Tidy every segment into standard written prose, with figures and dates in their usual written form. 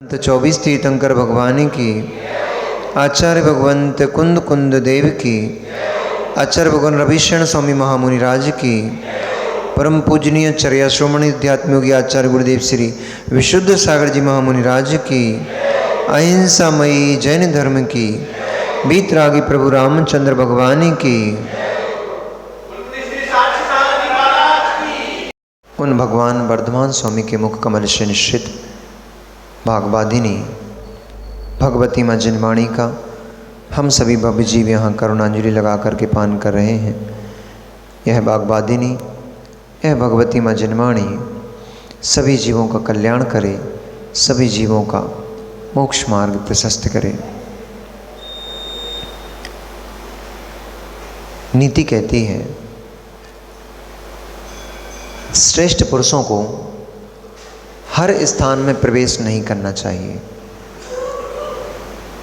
तो 24 तीर्थंकर भगवान की, आचार्य भगवंत कुंद कुंद देव की, आचार्य भगवान रविशरण स्वामी महामुनि राज की, परम पूजनीय चर्या श्रोमणी अध्यात्म योगी आचार्य गुरुदेव श्री विशुद्ध सागर जी महामुनि राज की, अहिंसामयी जैन धर्म की, बीतरागी प्रभु रामचंद्र भगवान की, उन भगवान वर्धमान स्वामी के मुख कमल से निश्चित भागवादिनी भगवती माँ जिनवाणी का हम सभी भव्य जीव यहाँ करुणांजलि लगा करके पान कर रहे हैं। यह भागवादिनी, यह भगवती माँ जिनवाणी सभी जीवों का कल्याण करे, सभी जीवों का मोक्ष मार्ग प्रशस्त करे। नीति कहती है श्रेष्ठ पुरुषों को हर स्थान में प्रवेश नहीं करना चाहिए।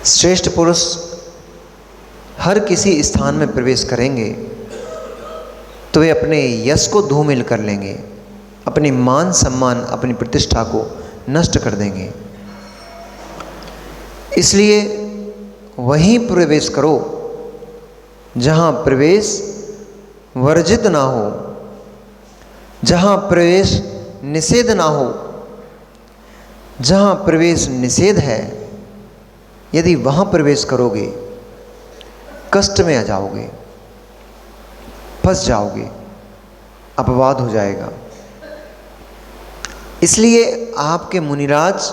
श्रेष्ठ पुरुष हर किसी स्थान में प्रवेश करेंगे तो वे अपने यश को धूमिल कर लेंगे, अपनी मान सम्मान, अपनी प्रतिष्ठा को नष्ट कर देंगे। इसलिए वहीं प्रवेश करो जहाँ प्रवेश वर्जित ना हो, जहाँ प्रवेश निषेध ना हो। जहाँ प्रवेश निषेध है, यदि वहाँ प्रवेश करोगे कष्ट में आ जाओगे, फंस जाओगे, अपवाद हो जाएगा। इसलिए आपके मुनिराज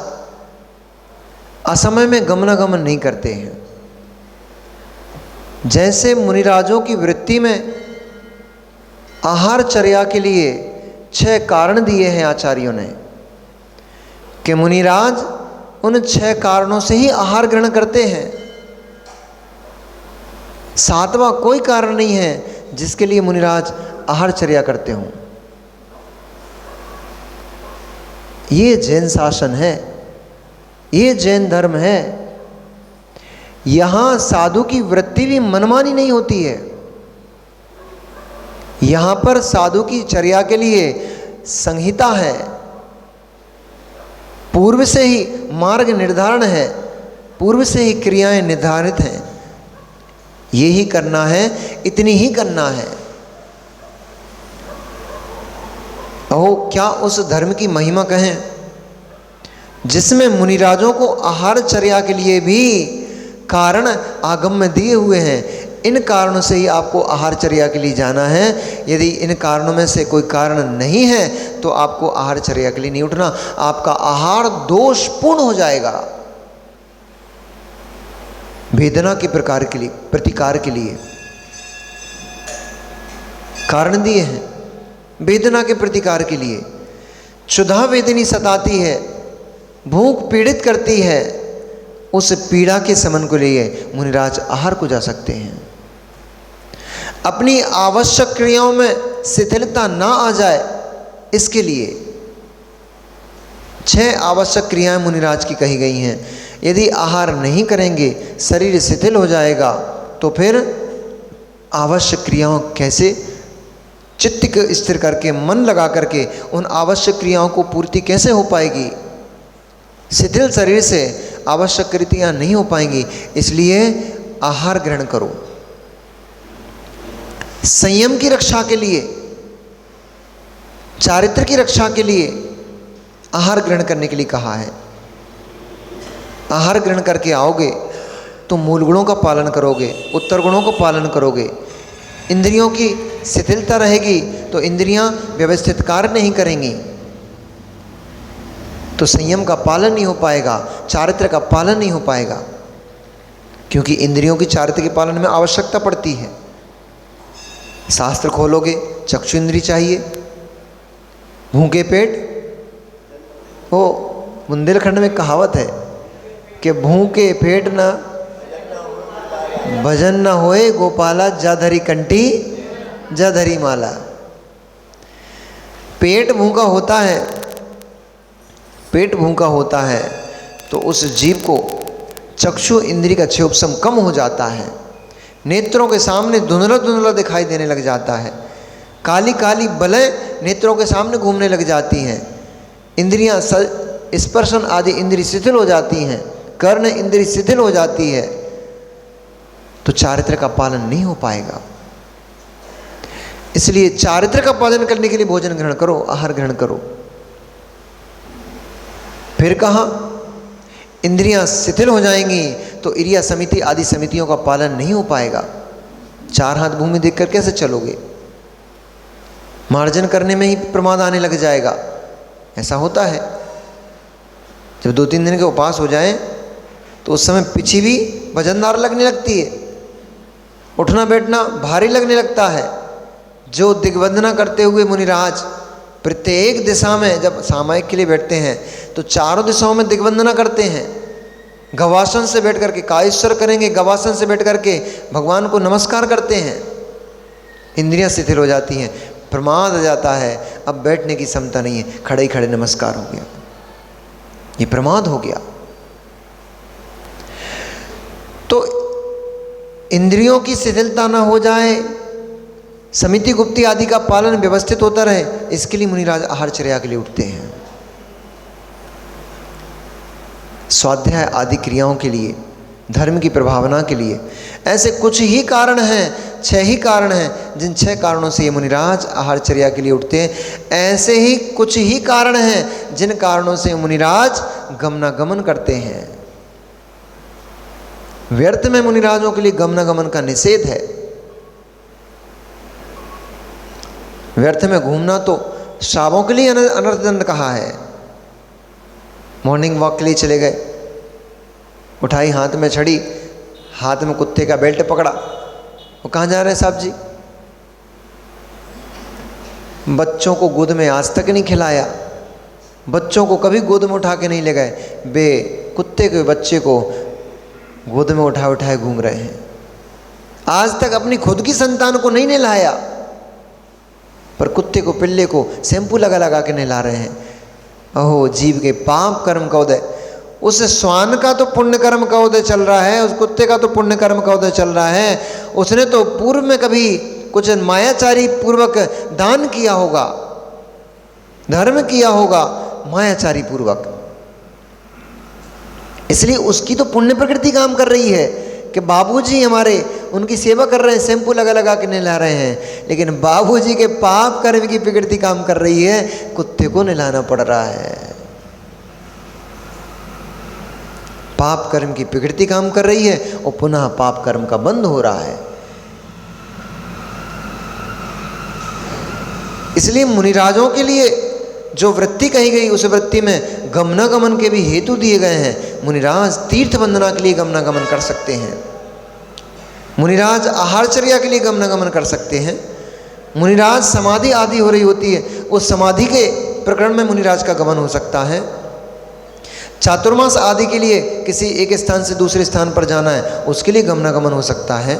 असमय में गमनागमन नहीं करते हैं। जैसे मुनिराजों की वृत्ति में आहारचर्या के लिए 6 कारण दिए हैं आचार्यों ने कि मुनिराज उन 6 कारणों से ही आहार ग्रहण करते हैं। 7वां कोई कारण नहीं है जिसके लिए मुनिराज आहारचर्या करते हों। ये जैन शासन है, ये जैन धर्म है। यहां साधु की वृत्ति भी मनमानी नहीं होती है। यहां पर साधु की चर्या के लिए संहिता है, पूर्व से ही मार्ग निर्धारण है, पूर्व से ही क्रियाएं निर्धारित हैं। ये ही करना है, इतनी ही करना है। अहो, क्या उस धर्म की महिमा कहें जिसमें मुनिराजों को आहारचर्या के लिए भी कारण आगम में दिए हुए हैं। इन कारणों से ही आपको आहारचर्या के लिए जाना है। यदि इन कारणों में से कोई कारण नहीं है तो आपको आहारचर्या के लिए नहीं उठना। आपका आहार दोषपूर्ण हो जाएगा। वेदना के प्रकार के लिए, प्रतिकार के लिए कारण दिए हैं। वेदना के प्रतिकार के लिए क्षुधा वेदनी सताती है, भूख पीड़ित करती है। उस पीड़ा के शमन को लिए मुनिराज आहार को जा सकते हैं। अपनी आवश्यक क्रियाओं में शिथिलता ना आ जाए, इसके लिए 6 आवश्यक क्रियाएं मुनिराज की कही गई हैं। यदि आहार नहीं करेंगे, शरीर शिथिल हो जाएगा, तो फिर आवश्यक क्रियाओं कैसे चित्त को स्थिर करके, मन लगा करके उन आवश्यक क्रियाओं को पूर्ति कैसे हो पाएगी। शिथिल शरीर से आवश्यक क्रियाएं नहीं हो पाएंगी। इसलिए आहार ग्रहण करो। संयम की रक्षा के लिए, चारित्र की रक्षा के लिए आहार ग्रहण करने के लिए कहा है। आहार ग्रहण करके आओगे तो मूल गुणों का पालन करोगे, उत्तर गुणों का पालन करोगे। इंद्रियों की शिथिलता रहेगी तो इंद्रियां व्यवस्थित कार्य नहीं करेंगी, तो संयम का पालन नहीं हो पाएगा, चारित्र का पालन नहीं हो पाएगा। क्योंकि इंद्रियों की चारित्र के पालन में आवश्यकता पड़ती है। शास्त्र खोलोगे, चक्षु इंद्री चाहिए। भूखे पेट, वो बुंदेलखंड में कहावत है कि भूखे पेट ना भजन न होए गोपाला, जा धरी कंठी जा धरी माला। पेट भूखा होता है, पेट भूखा होता है तो उस जीव को चक्षु इंद्री का क्षोभसम कम हो जाता है। नेत्रों के सामने धुंधला धुंधला दिखाई देने लग जाता है। काली काली बलें नेत्रों के सामने घूमने लग जाती हैं। इंद्रियां स्पर्शन आदि इंद्रिय शिथिल हो जाती हैं, कर्ण इंद्रिय शिथिल हो जाती है, तो चारित्र का पालन नहीं हो पाएगा। इसलिए चारित्र का पालन करने के लिए भोजन ग्रहण करो, आहार ग्रहण करो। फिर कहा इंद्रियां शिथिल हो जाएंगी तो इरिया समिति आदि समितियों का पालन नहीं हो पाएगा। चार हाथ भूमि देखकर कैसे चलोगे? मार्जन करने में ही प्रमाद आने लग जाएगा। ऐसा होता है, जब 2-3 दिन के उपवास हो जाए तो उस समय पीछे भी वजनदार लगने लगती है, उठना बैठना भारी लगने लगता है। जो दिग्वंदना करते हुए मुनिराज प्रत्येक दिशा में जब सामायिक के लिए बैठते हैं तो चारों दिशाओं में दिग्वंदना करते हैं। गवासन से बैठ करके कायेश्वर करेंगे, गवासन से बैठ करके भगवान को नमस्कार करते हैं। इंद्रियां शिथिल हो जाती हैं, प्रमाद आ जाता है, अब बैठने की क्षमता नहीं है, खड़े ही खड़े नमस्कार हो गया, ये प्रमाद हो गया। तो इंद्रियों की शिथिलता ना हो जाए, समिति गुप्ती आदि का पालन व्यवस्थित होता रहे, इसके लिए मुनिराज आहारचर्या के लिए उठते हैं। स्वाध्याय आदि क्रियाओं के लिए, धर्म की प्रभावना के लिए। ऐसे कुछ ही कारण हैं, 6 ही कारण हैं, जिन 6 कारणों से ये मुनिराज आहारचर्या के लिए उठते हैं। ऐसे ही कुछ ही कारण हैं जिन कारणों से मुनिराज गमनागमन करते हैं। व्यर्थ में मुनिराजों के लिए गमनागमन का निषेध है। व्यर्थ में घूमना तो श्रावों के लिए अनर्थ दंड कहा है। मॉर्निंग वॉक के लिए चले गए, उठाई हाथ में छड़ी, हाथ में कुत्ते का बेल्ट पकड़ा, वो कहाँ जा रहे हैं साहब जी? बच्चों को गोद में आज तक नहीं खिलाया, बच्चों को कभी गोद में उठा के नहीं ले गए, बे कुत्ते के बच्चे को गोद में उठाए उठाए घूम रहे हैं। आज तक अपनी खुद की संतान को नहीं नहलाया, पर कुत्ते को पिल्ले को शैम्पू लगा लगा के नहला रहे हैं। अहो जीव के पाप कर्म का उदय, उस श्वान का तो पुण्य कर्म का उदय चल रहा है, उस कुत्ते का तो पुण्य कर्म का उदय चल रहा है। उसने तो पूर्व में कभी कुछ मायाचारी पूर्वक दान किया होगा, धर्म किया होगा मायाचारी पूर्वक, इसलिए उसकी तो पुण्य प्रकृति काम कर रही है कि बाबूजी हमारे उनकी सेवा कर रहे हैं, शैम्पू लगा लगा के नहला रहे हैं। लेकिन बाबूजी के पाप कर्म की प्रकृति काम कर रही है, कुत्ते को नहलाना पड़ रहा है। पाप कर्म की प्रकृति काम कर रही है और पुनः पाप कर्म का बंध हो रहा है। इसलिए मुनिराजों के लिए जो वृत्ति कही गई, उस वृत्ति में गमनागमन के भी हेतु दिए गए हैं। मुनिराज तीर्थ वंदना के लिए गमनागमन कर सकते हैं, मुनिराज आहारचर्या के लिए गमनागमन कर सकते हैं, मुनिराज समाधि आदि हो रही होती है, उस समाधि के प्रकरण में मुनिराज का गमन हो सकता है। चातुर्मास आदि के लिए किसी एक स्थान से दूसरे स्थान पर जाना है, उसके लिए गमनागमन हो सकता है।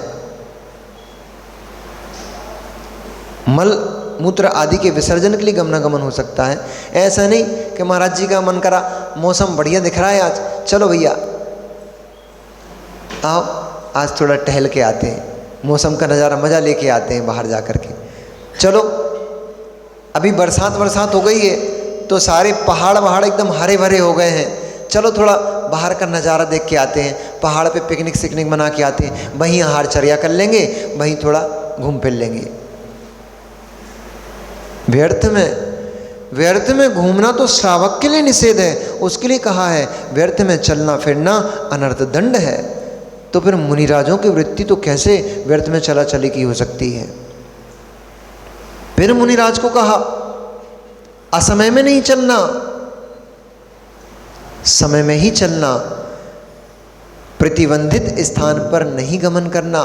मल मूत्र आदि के विसर्जन के लिए गमनागमन हो सकता है। ऐसा नहीं कि महाराज जी का मन करा, मौसम बढ़िया दिख रहा है आज, चलो भैया आओ आज थोड़ा टहल के आते हैं, मौसम का नज़ारा मज़ा लेके आते हैं बाहर जा कर के। चलो अभी बरसात हो गई है तो सारे पहाड़ एकदम हरे भरे हो गए हैं, चलो थोड़ा बाहर का नज़ारा देख के आते हैं, पहाड़ पे पिकनिक सिकनिक बना के आते हैं, वहीं आहारचर्या कर लेंगे, वहीं थोड़ा घूम फिर लेंगे। व्यर्थ में घूमना तो श्रावक के लिए निषेध है, उसके लिए कहा है व्यर्थ में चलना फिरना अनर्थ दंड है। तो फिर मुनिराजों की वृत्ति तो कैसे व्यर्थ में चला चली की हो सकती है? फिर मुनिराज को कहा असमय में नहीं चलना, समय में ही चलना, प्रतिबंधित स्थान पर नहीं गमन करना।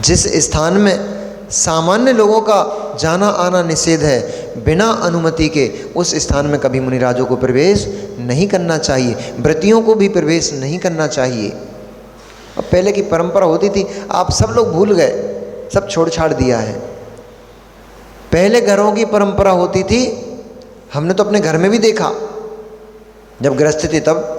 जिस स्थान में सामान्य लोगों का जाना आना निषेध है, बिना अनुमति के उस स्थान में कभी मुनिराजों को प्रवेश नहीं करना चाहिए, व्रतियों को भी प्रवेश नहीं करना चाहिए। अब पहले की परंपरा होती थी, आप सब लोग भूल गए, सब छोड़ छाड़ दिया है। पहले घरों की परंपरा होती थी, हमने तो अपने घर में भी देखा जब गृहस्थ थे तब,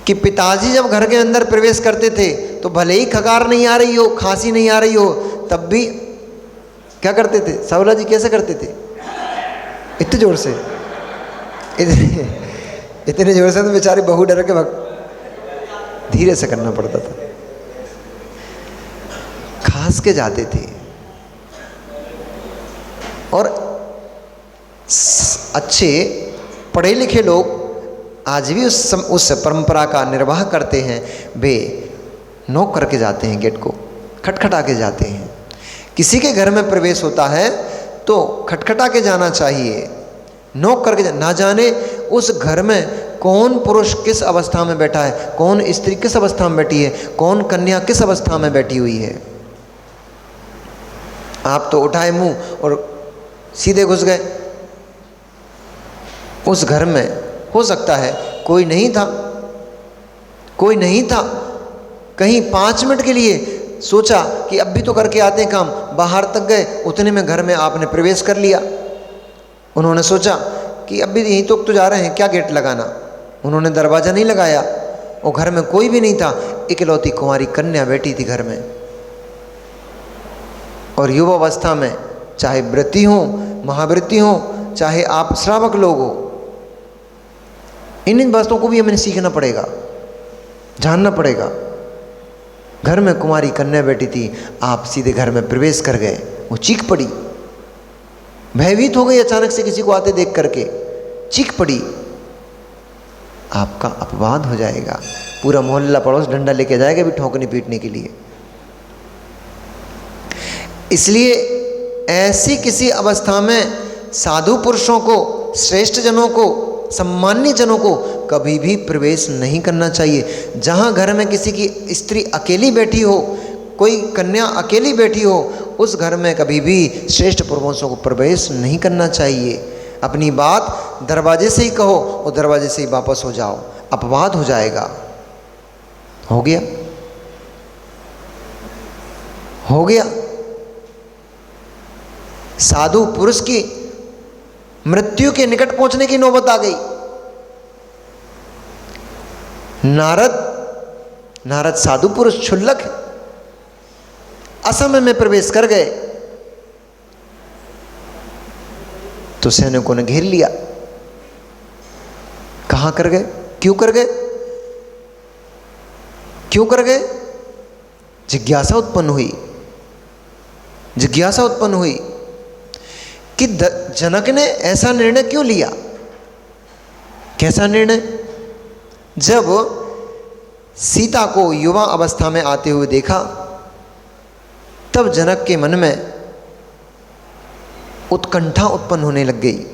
कि पिताजी जब घर के अंदर प्रवेश करते थे तो भले ही खकार नहीं आ रही हो, खांसी नहीं आ रही हो, तब भी क्या करते थे? सावला जी कैसे करते थे? इतने जोर से, इतने जोर से तो बेचारी बहू डर के धीरे से करना पड़ता था। खास के जाते थे और अच्छे पढ़े लिखे लोग आज भी उस परंपरा का निर्वाह करते हैं। वे नॉक करके जाते हैं, गेट को खटखटा के जाते हैं। किसी के घर में प्रवेश होता है तो खटखटा के जाना चाहिए, नॉक करके ना जाने उस घर में कौन पुरुष किस अवस्था में बैठा है, कौन स्त्री किस अवस्था में बैठी है, कौन कन्या किस अवस्था में बैठी हुई है। आप तो उठाए मुंह और सीधे घुस गए। उस घर में हो सकता है कोई नहीं था, कोई नहीं था, कहीं 5 मिनट के लिए सोचा कि अब भी तो करके आते हैं काम, बाहर तक गए, उतने में घर में आपने प्रवेश कर लिया। उन्होंने सोचा कि अब भी यहीं तो जा रहे हैं, क्या गेट लगाना। उन्होंने दरवाज़ा नहीं लगाया, और घर में कोई भी नहीं था, इकलौती कुंवारी कन्या बैठी थी घर में। और युवावस्था में चाहे व्रती हो, महाव्रती हो, चाहे आप श्रावक लोग हो, इन बातों को भी हमें सीखना पड़ेगा, जानना पड़ेगा। घर में कुमारी कन्या बैठी थी, आप सीधे घर में प्रवेश कर गए। वो चीख पड़ी, भयभीत हो गई, अचानक से किसी को आते देख करके चीख पड़ी। आपका अपवाद हो जाएगा, पूरा मोहल्ला पड़ोस डंडा लेके जाएगा भी ठोकने पीटने के लिए। इसलिए ऐसी किसी अवस्था में साधु पुरुषों को, श्रेष्ठ जनों को, सम्मान्य जनों को कभी भी प्रवेश नहीं करना चाहिए। जहाँ घर में किसी की स्त्री अकेली बैठी हो, कोई कन्या अकेली बैठी हो, उस घर में कभी भी श्रेष्ठ पुरुषों को प्रवेश नहीं करना चाहिए। अपनी बात दरवाजे से ही कहो और दरवाजे से ही वापस हो जाओ, अपवाद हो जाएगा। हो गया, हो गया। साधु पुरुष की मृत्यु के निकट पहुंचने की नौबत आ गई। नारद साधु पुरुष क्षुल्लक है, असमय में प्रवेश कर गए तो सैनिकों ने घेर लिया। कहां कर गए, क्यों कर गए, क्यों कर गए? जिज्ञासा उत्पन्न हुई, जिज्ञासा उत्पन्न हुई कि जनक ने ऐसा निर्णय क्यों लिया। कैसा निर्णय? जब सीता को युवा अवस्था में आते हुए देखा, तब जनक के मन में उत्कंठा उत्पन्न होने लग गई।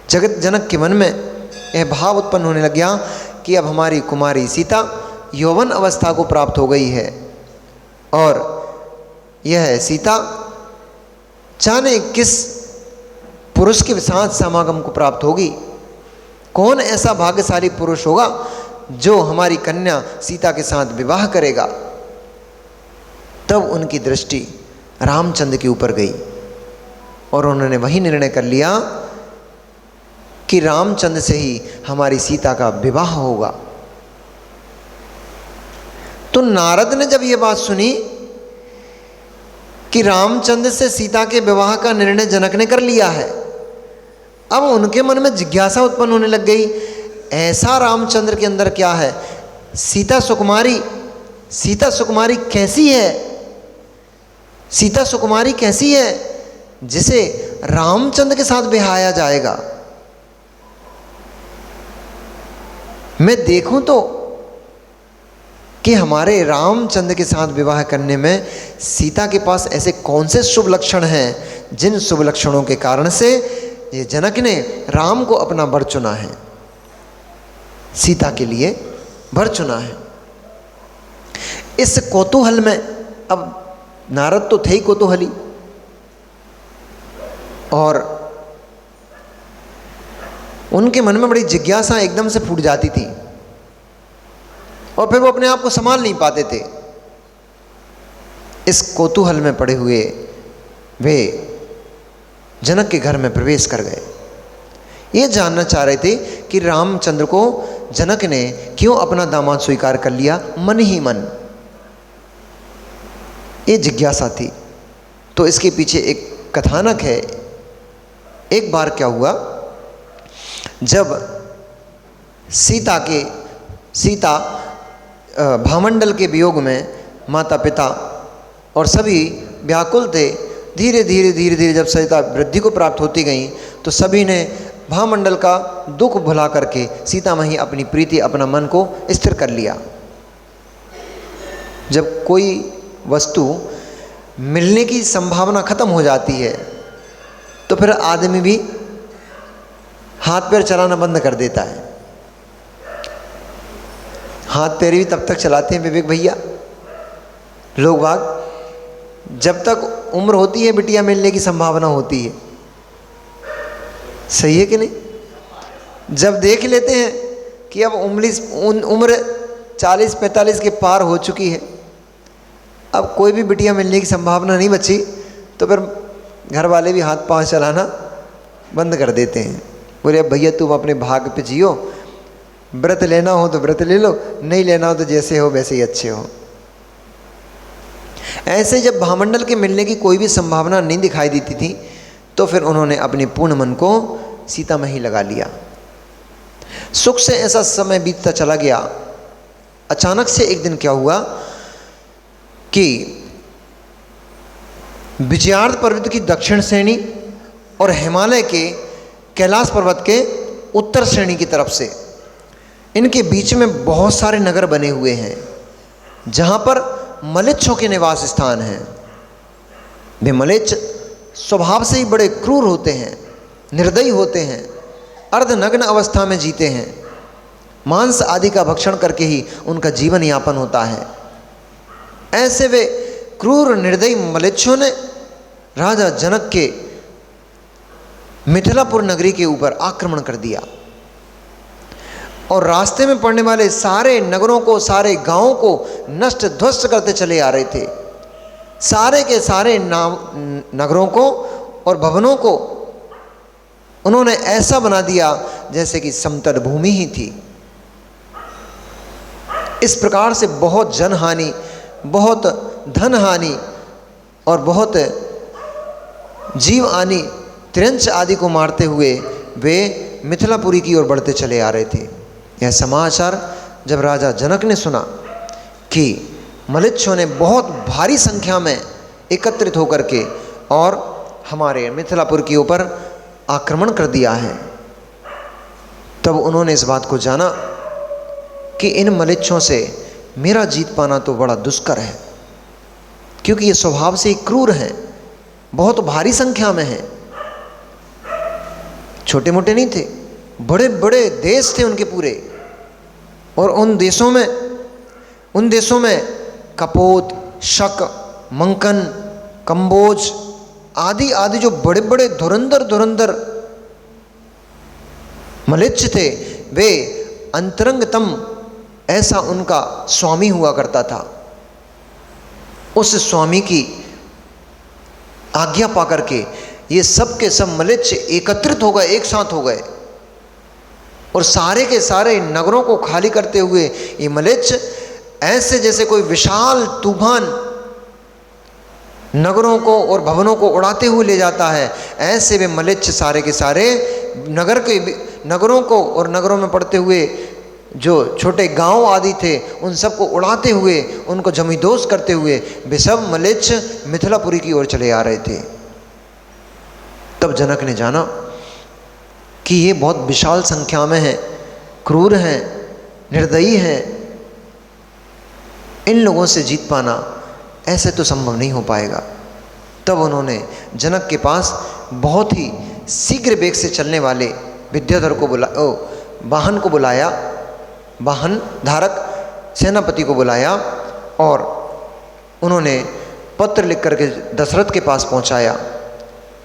जनक के मन में यह भाव उत्पन्न होने लग गया कि अब हमारी कुमारी सीता यौवन अवस्था को प्राप्त हो गई है, और यह सीता जाने किस पुरुष के साथ समागम को प्राप्त होगी। कौन ऐसा भाग्यशाली पुरुष होगा जो हमारी कन्या सीता के साथ विवाह करेगा। तब उनकी दृष्टि रामचंद्र के ऊपर गई और उन्होंने वही निर्णय कर लिया कि रामचंद्र से ही हमारी सीता का विवाह होगा। तो नारद ने जब ये बात सुनी कि रामचंद्र से सीता के विवाह का निर्णय जनक ने कर लिया है, अब उनके मन में जिज्ञासा उत्पन्न होने लग गई, ऐसा रामचंद्र के अंदर क्या है? सीता सुकुमारी कैसी है? सीता सुकुमारी कैसी है जिसे रामचंद्र के साथ बिहाया जाएगा? मैं देखूं तो कि हमारे रामचंद्र के साथ विवाह करने में सीता के पास ऐसे कौन से शुभ लक्षण हैं जिन शुभ लक्षणों के कारण से ये जनक ने राम को अपना वर चुना है, सीता के लिए वर चुना है। इस कौतूहल में, अब नारद तो थे ही कौतूहली, और उनके मन में बड़ी जिज्ञासा एकदम से फूट जाती थी और फिर वो अपने आप को संभाल नहीं पाते थे। इस कौतूहल में पड़े हुए वे जनक के घर में प्रवेश कर गए। ये जानना चाह रहे थे कि रामचंद्र को जनक ने क्यों अपना दामाद स्वीकार कर लिया मन ही मन। ये जिज्ञासा थी। तो इसके पीछे एक कथानक है, एक बार क्या हुआ, जब सीता भामंडल के वियोग में माता पिता और सभी व्याकुल थे, धीरे धीरे जब सीता वृद्धि को प्राप्त होती गई तो सभी ने भामंडल का दुख भुला करके सीता में ही अपनी प्रीति, अपना मन को स्थिर कर लिया। जब कोई वस्तु मिलने की संभावना खत्म हो जाती है तो फिर आदमी भी हाथ पैर चलाना बंद कर देता है। हाथ पैर भी तब तक चलाते हैं विवेक भैया लोग बाग जब तक उम्र होती है, बिटिया मिलने की संभावना होती है। सही है कि नहीं? जब देख लेते हैं कि अब उम्र 40-45 के पार हो चुकी है, अब कोई भी बिटिया मिलने की संभावना नहीं बची, तो फिर घर वाले भी हाथ पांव चलाना बंद कर देते हैं। बोले अब भैया तुम अपने भाग पे जियो, व्रत लेना हो तो व्रत ले लो, नहीं लेना हो तो जैसे हो वैसे ही अच्छे हो। ऐसे जब भामंडल के मिलने की कोई भी संभावना नहीं दिखाई देती थी तो फिर उन्होंने अपने पूर्ण मन को सीता में ही लगा लिया। सुख से ऐसा समय बीतता चला गया। अचानक से एक दिन क्या हुआ कि विजयार्ध पर्वत की दक्षिण श्रेणी और हिमालय के कैलाश पर्वत के उत्तर श्रेणी की तरफ से, इनके बीच में बहुत सारे नगर बने हुए हैं जहाँ पर मलेच्छों के निवास स्थान हैं। वे मलेच्छ स्वभाव से ही बड़े क्रूर होते हैं, निर्दयी होते हैं, अर्धनग्न अवस्था में जीते हैं, मांस आदि का भक्षण करके ही उनका जीवन यापन होता है। ऐसे वे क्रूर निर्दयी मलेच्छों ने राजा जनक के मिथिलापुर नगरी के ऊपर आक्रमण कर दिया और रास्ते में पड़ने वाले सारे नगरों को, सारे गांवों को नष्ट ध्वस्त करते चले आ रहे थे। सारे के सारे नगरों को और भवनों को उन्होंने ऐसा बना दिया जैसे कि समतल भूमि ही थी। इस प्रकार से बहुत जनहानि, बहुत धन हानि और बहुत जीव हानि, त्रिंच आदि को मारते हुए वे मिथिलापुरी की ओर बढ़ते चले आ रहे थे। यह समाचार जब राजा जनक ने सुना कि मलेच्छों ने बहुत भारी संख्या में एकत्रित होकर के और हमारे मिथिलापुर के ऊपर आक्रमण कर दिया है, तब उन्होंने इस बात को जाना कि इन मलेच्छों से मेरा जीत पाना तो बड़ा दुष्कर है, क्योंकि ये स्वभाव से ही क्रूर हैं, बहुत भारी संख्या में हैं। छोटे मोटे नहीं थे, बड़े बड़े देश थे उनके पूरे। और उन देशों में कपोत, शक, मंकन, कंबोज आदि आदि जो बड़े बड़े धुरंधर मलेच्छ थे, वे अंतरंगतम ऐसा उनका स्वामी हुआ करता था। उस स्वामी की आज्ञा पा करके ये सब के सब मलेच्छ एकत्रित हो गए, एक साथ हो गए और सारे के सारे नगरों को खाली करते हुए ये मलेच्छ ऐसे जैसे कोई विशाल तूफान नगरों को और भवनों को उड़ाते हुए ले जाता है, ऐसे वे मलेच्छ सारे के सारे नगरों को और नगरों में पड़ते हुए जो छोटे गांव आदि थे उन सबको उड़ाते हुए, उनको जमींदोज करते हुए वे सब मलेच्छ मिथिलापुरी की ओर चले आ रहे थे। तब जनक ने जाना कि ये बहुत विशाल संख्या में हैं, क्रूर हैं, निर्दयी हैं, इन लोगों से जीत पाना ऐसे तो संभव नहीं हो पाएगा। तब उन्होंने जनक के पास बहुत ही शीघ्र वेग से चलने वाले विद्याधर को वाहन को बुलाया, वाहन धारक सेनापति को बुलाया और उन्होंने पत्र लिख करके दशरथ के पास पहुंचाया।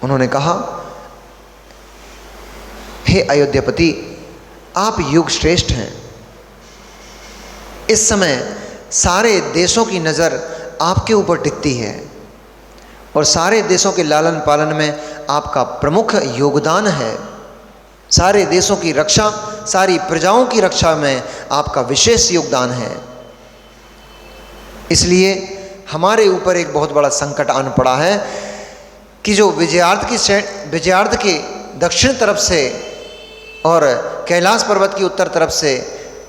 उन्होंने कहा, हे अयोध्यापति, आप युग श्रेष्ठ हैं। इस समय सारे देशों की नज़र आपके ऊपर टिकती है और सारे देशों के लालन पालन में आपका प्रमुख योगदान है। सारे देशों की रक्षा, सारी प्रजाओं की रक्षा में आपका विशेष योगदान है। इसलिए हमारे ऊपर एक बहुत बड़ा संकट आन पड़ा है कि जो विजयार्ध के दक्षिण तरफ से और कैलाश पर्वत की उत्तर तरफ से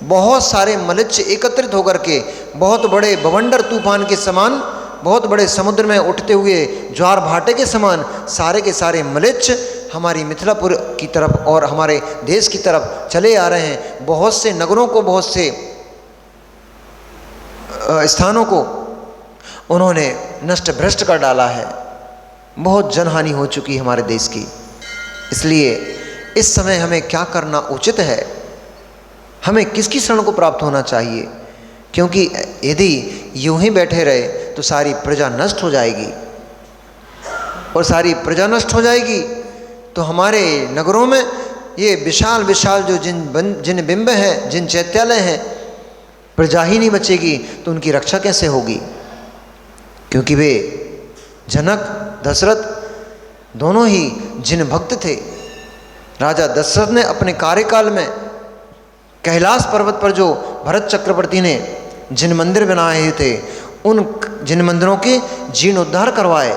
बहुत सारे मलिच्छ एकत्रित होकर के बहुत बड़े बवंडर तूफान के समान, बहुत बड़े समुद्र में उठते हुए ज्वार भाटे के समान सारे के सारे मलिच्छ हमारी मिथिलापुर की तरफ और हमारे देश की तरफ चले आ रहे हैं। बहुत से नगरों को, बहुत से स्थानों को उन्होंने नष्ट भ्रष्ट कर डाला है। बहुत जनहानि हो चुकी है हमारे देश की। इसलिए इस समय हमें क्या करना उचित है, हमें किसकी शरण को प्राप्त होना चाहिए, क्योंकि यदि यूं ही बैठे रहे तो सारी प्रजा नष्ट हो जाएगी, और सारी प्रजा नष्ट हो जाएगी तो हमारे नगरों में ये विशाल विशाल जो जिन बिंब हैं, जिन चैत्यालय हैं, प्रजा ही नहीं बचेगी तो उनकी रक्षा कैसे होगी। क्योंकि वे जनक दशरथ दोनों ही जिन भक्त थे। राजा दशरथ ने अपने कार्यकाल में कैलाश पर्वत पर जो भरत चक्रवर्ती ने जिन मंदिर बनाए थे, उन जिन मंदिरों के जीर्णोद्धार करवाए,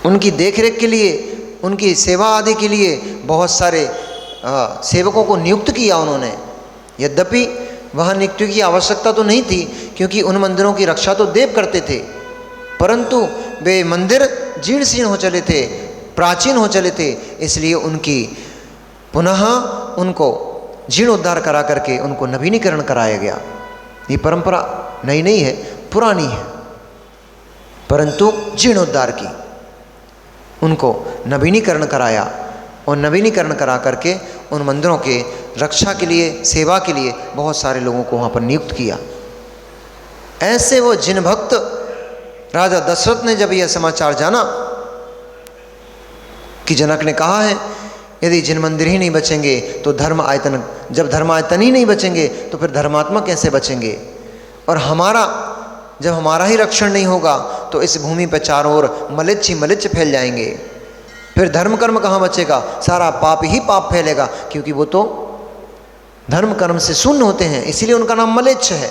उनकी देखरेख के लिए, उनकी सेवा आदि के लिए बहुत सारे सेवकों को नियुक्त किया उन्होंने। यद्यपि वहाँ नियुक्ति की आवश्यकता तो नहीं थी, क्योंकि उन मंदिरों की रक्षा तो देव करते थे, परंतु वे मंदिर जीर्ण शीर्ण हो चले थे, प्राचीन हो चले थे, इसलिए उनकी पुनः उनको जीर्णोद्धार करा करके उनको नवीनीकरण कराया गया। ये परंपरा नई नहीं है, पुरानी है, परंतु जीर्णोद्धार की उनको नवीनीकरण कराया, और नवीनीकरण करा करके उन मंदिरों के रक्षा के लिए, सेवा के लिए बहुत सारे लोगों को वहाँ पर नियुक्त किया। ऐसे वो जिन भक्त राजा दशरथ ने जब यह समाचार जाना कि जनक ने कहा है यदि जिन मंदिर ही नहीं बचेंगे तो धर्म आयतन, जब धर्म आयतन ही नहीं बचेंगे तो फिर धर्मात्मा कैसे बचेंगे, और जब हमारा ही रक्षण नहीं होगा तो इस भूमि पर चारों ओर मलिच्छ ही मलिच्छ फैल जाएंगे, फिर धर्म कर्म कहाँ बचेगा, सारा पाप ही पाप फैलेगा, क्योंकि वो तो धर्म कर्म से शून्य होते हैं, इसीलिए उनका नाम मलिच्छ है।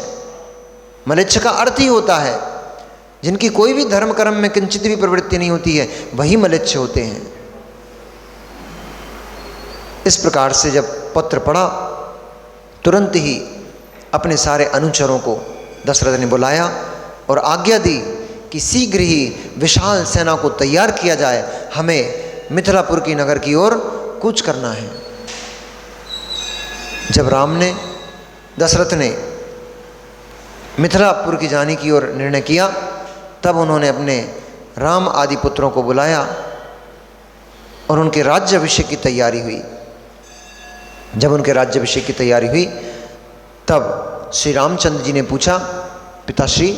मलिच्छ का अर्थ ही होता है जिनकी कोई भी धर्म कर्म में किंचित भी प्रवृत्ति नहीं होती है, वही मलिच्छ होते हैं। इस प्रकार से जब पत्र पढ़ा, तुरंत ही अपने सारे अनुचरों को दशरथ ने बुलाया और आज्ञा दी कि शीघ्र ही विशाल सेना को तैयार किया जाए, हमें मिथिलापुर की नगर की ओर कूच करना है। जब दशरथ ने मिथिलापुर की जाने की ओर निर्णय किया, तब उन्होंने अपने राम आदि पुत्रों को बुलाया और उनके राज्याभिषेक की तैयारी हुई। जब उनके राज्याभिषेक की तैयारी हुई तब श्री रामचंद्र जी ने पूछा, पिताश्री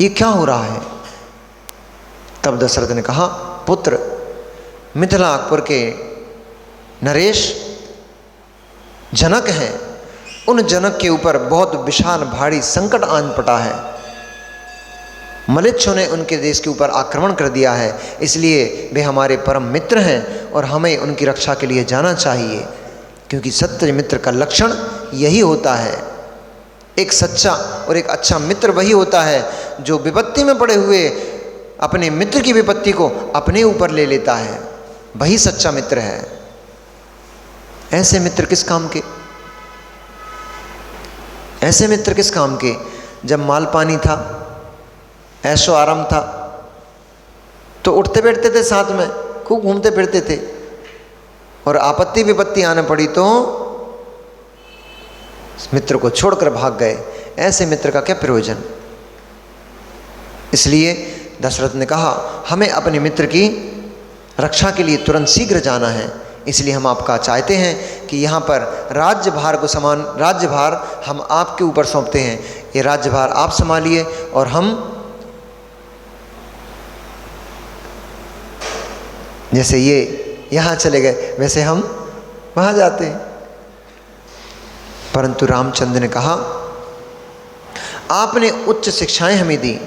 ये क्या हो रहा है। तब दशरथ ने कहा, पुत्र मिथिलापुर के नरेश जनक हैं, उन जनक के ऊपर बहुत विशाल भारी संकट आन पड़ा है। मलिच्छों ने उनके देश के ऊपर आक्रमण कर दिया है, इसलिए वे हमारे परम मित्र हैं और हमें उनकी रक्षा के लिए जाना चाहिए, क्योंकि सत्य मित्र का लक्षण यही होता है। एक सच्चा और एक अच्छा मित्र वही होता है जो विपत्ति में पड़े हुए अपने मित्र की विपत्ति को अपने ऊपर ले लेता है, वही सच्चा मित्र है। ऐसे मित्र किस काम के, ऐसे मित्र किस काम के। जब माल पानी था, ऐशो आराम था, तो उठते बैठते थे साथ में, खूब घूमते फिरते थे, और आपत्ति विपत्ति आने पड़ी तो मित्र को छोड़कर भाग गए। ऐसे मित्र का क्या प्रयोजन। इसलिए दशरथ ने कहा, हमें अपने मित्र की रक्षा के लिए तुरंत शीघ्र जाना है, इसलिए हम आपका चाहते हैं कि यहाँ पर राज्यभार को समान राज्यभार हम आपके ऊपर सौंपते हैं, ये राज्यभार आप संभालिए, और हम जैसे ये यहाँ चले गए वैसे हम वहाँ जाते हैं। परंतु रामचंद्र ने कहा, आपने उच्च शिक्षाएं हमें दी,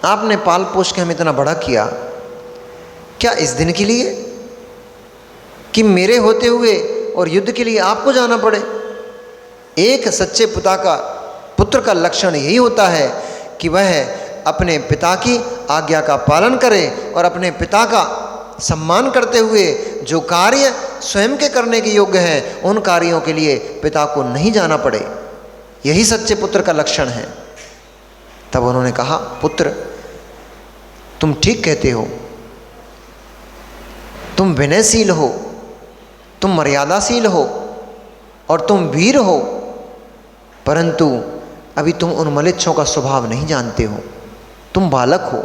आपने पाल पोष के हमें इतना बड़ा किया, क्या इस दिन के लिए कि मेरे होते हुए और युद्ध के लिए आपको जाना पड़े। एक सच्चे पुत्र का लक्षण यही होता है कि वह अपने पिता की आज्ञा का पालन करे और अपने पिता का सम्मान करते हुए जो कार्य स्वयं के करने के योग्य हैं उन कार्यों के लिए पिता को नहीं जाना पड़े, यही सच्चे पुत्र का लक्षण है। तब उन्होंने कहा, पुत्र तुम ठीक कहते हो, तुम विनयशील हो, तुम मर्यादाशील हो और तुम वीर हो, परंतु अभी तुम उन मलेच्छों का स्वभाव नहीं जानते हो, तुम बालक हो,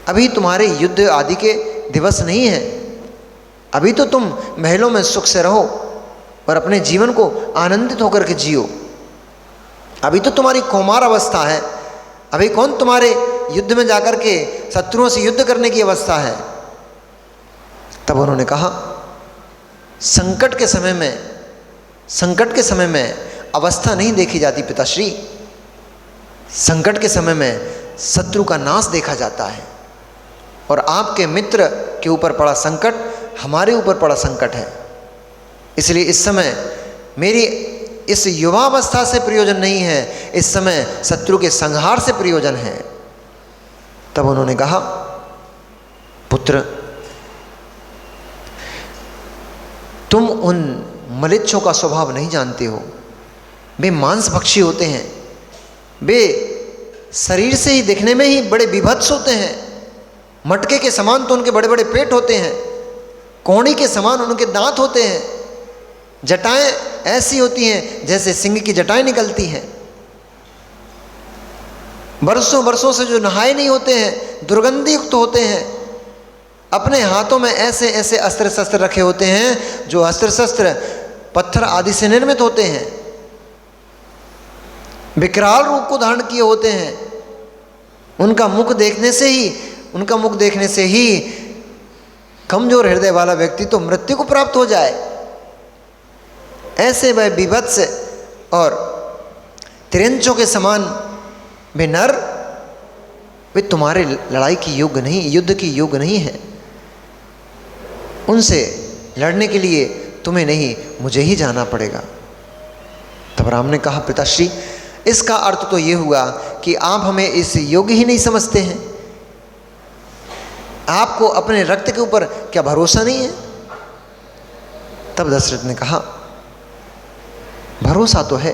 अभी तुम्हारे युद्ध आदि के दिवस नहीं हैं, अभी तो तुम महलों में सुख से रहो और अपने जीवन को आनंदित होकर के जियो, अभी तो तुम्हारी कौमार अवस्था है, अभी कौन तुम्हारे युद्ध में जाकर के शत्रुओं से युद्ध करने की अवस्था है। तब उन्होंने कहा, संकट के समय में अवस्था नहीं देखी जाती पिताश्री, संकट के समय में शत्रु का नाश देखा जाता है, और आपके मित्र के ऊपर पड़ा संकट हमारे ऊपर पड़ा संकट है, इसलिए इस समय मेरी इस युवावस्था से प्रयोजन नहीं है, इस समय शत्रु के संहार से प्रयोजन है। तब उन्होंने कहा, पुत्र तुम उन मलेच्छों का स्वभाव नहीं जानते हो, वे मांसभक्षी होते हैं, वे शरीर से ही दिखने में ही बड़े विभत्स होते हैं, मटके के समान तो उनके बड़े बड़े पेट होते हैं, कौड़ी के समान उनके दांत होते हैं, जटाएं ऐसी होती हैं जैसे सिंह की जटाएं निकलती हैं, बरसों बरसों से जो नहाए नहीं होते हैं, दुर्गंधि युक्त होते हैं, अपने हाथों में ऐसे ऐसे अस्त्र शस्त्र रखे होते हैं जो अस्त्र शस्त्र पत्थर आदि से निर्मित होते हैं, विकराल रूप को धारण किए होते हैं, उनका मुख देखने से ही कमजोर हृदय वाला व्यक्ति तो मृत्यु को प्राप्त हो जाए, ऐसे वह विभत्स और तिरंचों के समान वे नर, वे तुम्हारे लड़ाई की योग्य नहीं, युद्ध की योग्य नहीं है, उनसे लड़ने के लिए तुम्हें नहीं मुझे ही जाना पड़ेगा। तब राम ने कहा, पिताश्री इसका अर्थ तो ये हुआ कि आप हमें इस योग्य ही नहीं समझते हैं, आपको अपने रक्त के ऊपर क्या भरोसा नहीं है। तब दशरथ ने कहा, भरोसा तो है,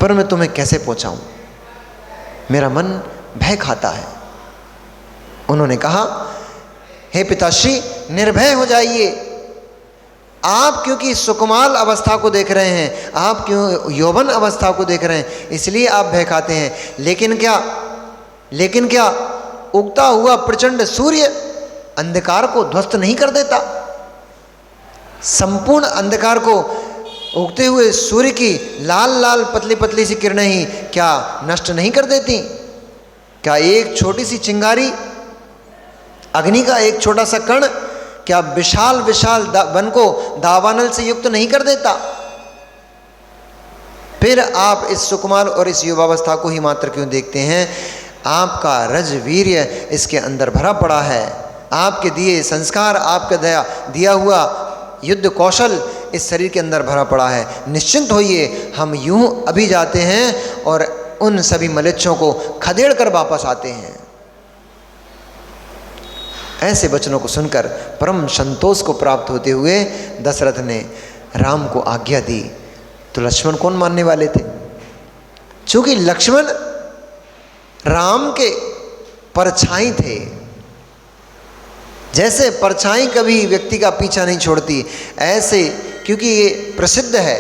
पर मैं तुम्हें कैसे पहुंचाऊं, मेरा मन भय खाता है। उन्होंने कहा, हे पिताश्री निर्भय हो जाइए, आप क्योंकि सुकुमार अवस्था को देख रहे हैं, आप क्यों यौवन अवस्था को देख रहे हैं, इसलिए आप भय खाते हैं, लेकिन क्या उगता हुआ प्रचंड सूर्य अंधकार को ध्वस्त नहीं कर देता, संपूर्ण अंधकार को उगते हुए सूर्य की लाल लाल पतली पतली सी किरणें ही क्या नष्ट नहीं कर देती, क्या एक छोटी सी चिंगारी अग्नि का एक छोटा सा कण क्या विशाल विशाल वन को दावानल से युक्त नहीं कर देता। फिर आप इस सुकुमार और इस युवावस्था को ही मात्र क्यों देखते हैं, आपका रजवीर्य इसके अंदर भरा पड़ा है, आपके दिए संस्कार, आपका दिया हुआ युद्ध कौशल इस शरीर के अंदर भरा पड़ा है। निश्चिंत होइए, हम यूं अभी जाते हैं और उन सभी मलेच्छों को खदेड़ कर वापस आते हैं। ऐसे वचनों को सुनकर परम संतोष को प्राप्त होते हुए दशरथ ने राम को आज्ञा दी। तो लक्ष्मण कौन मानने वाले थे? चूंकि लक्ष्मण राम के परछाई थे, जैसे परछाई कभी व्यक्ति का पीछा नहीं छोड़ती, ऐसे क्योंकि ये प्रसिद्ध है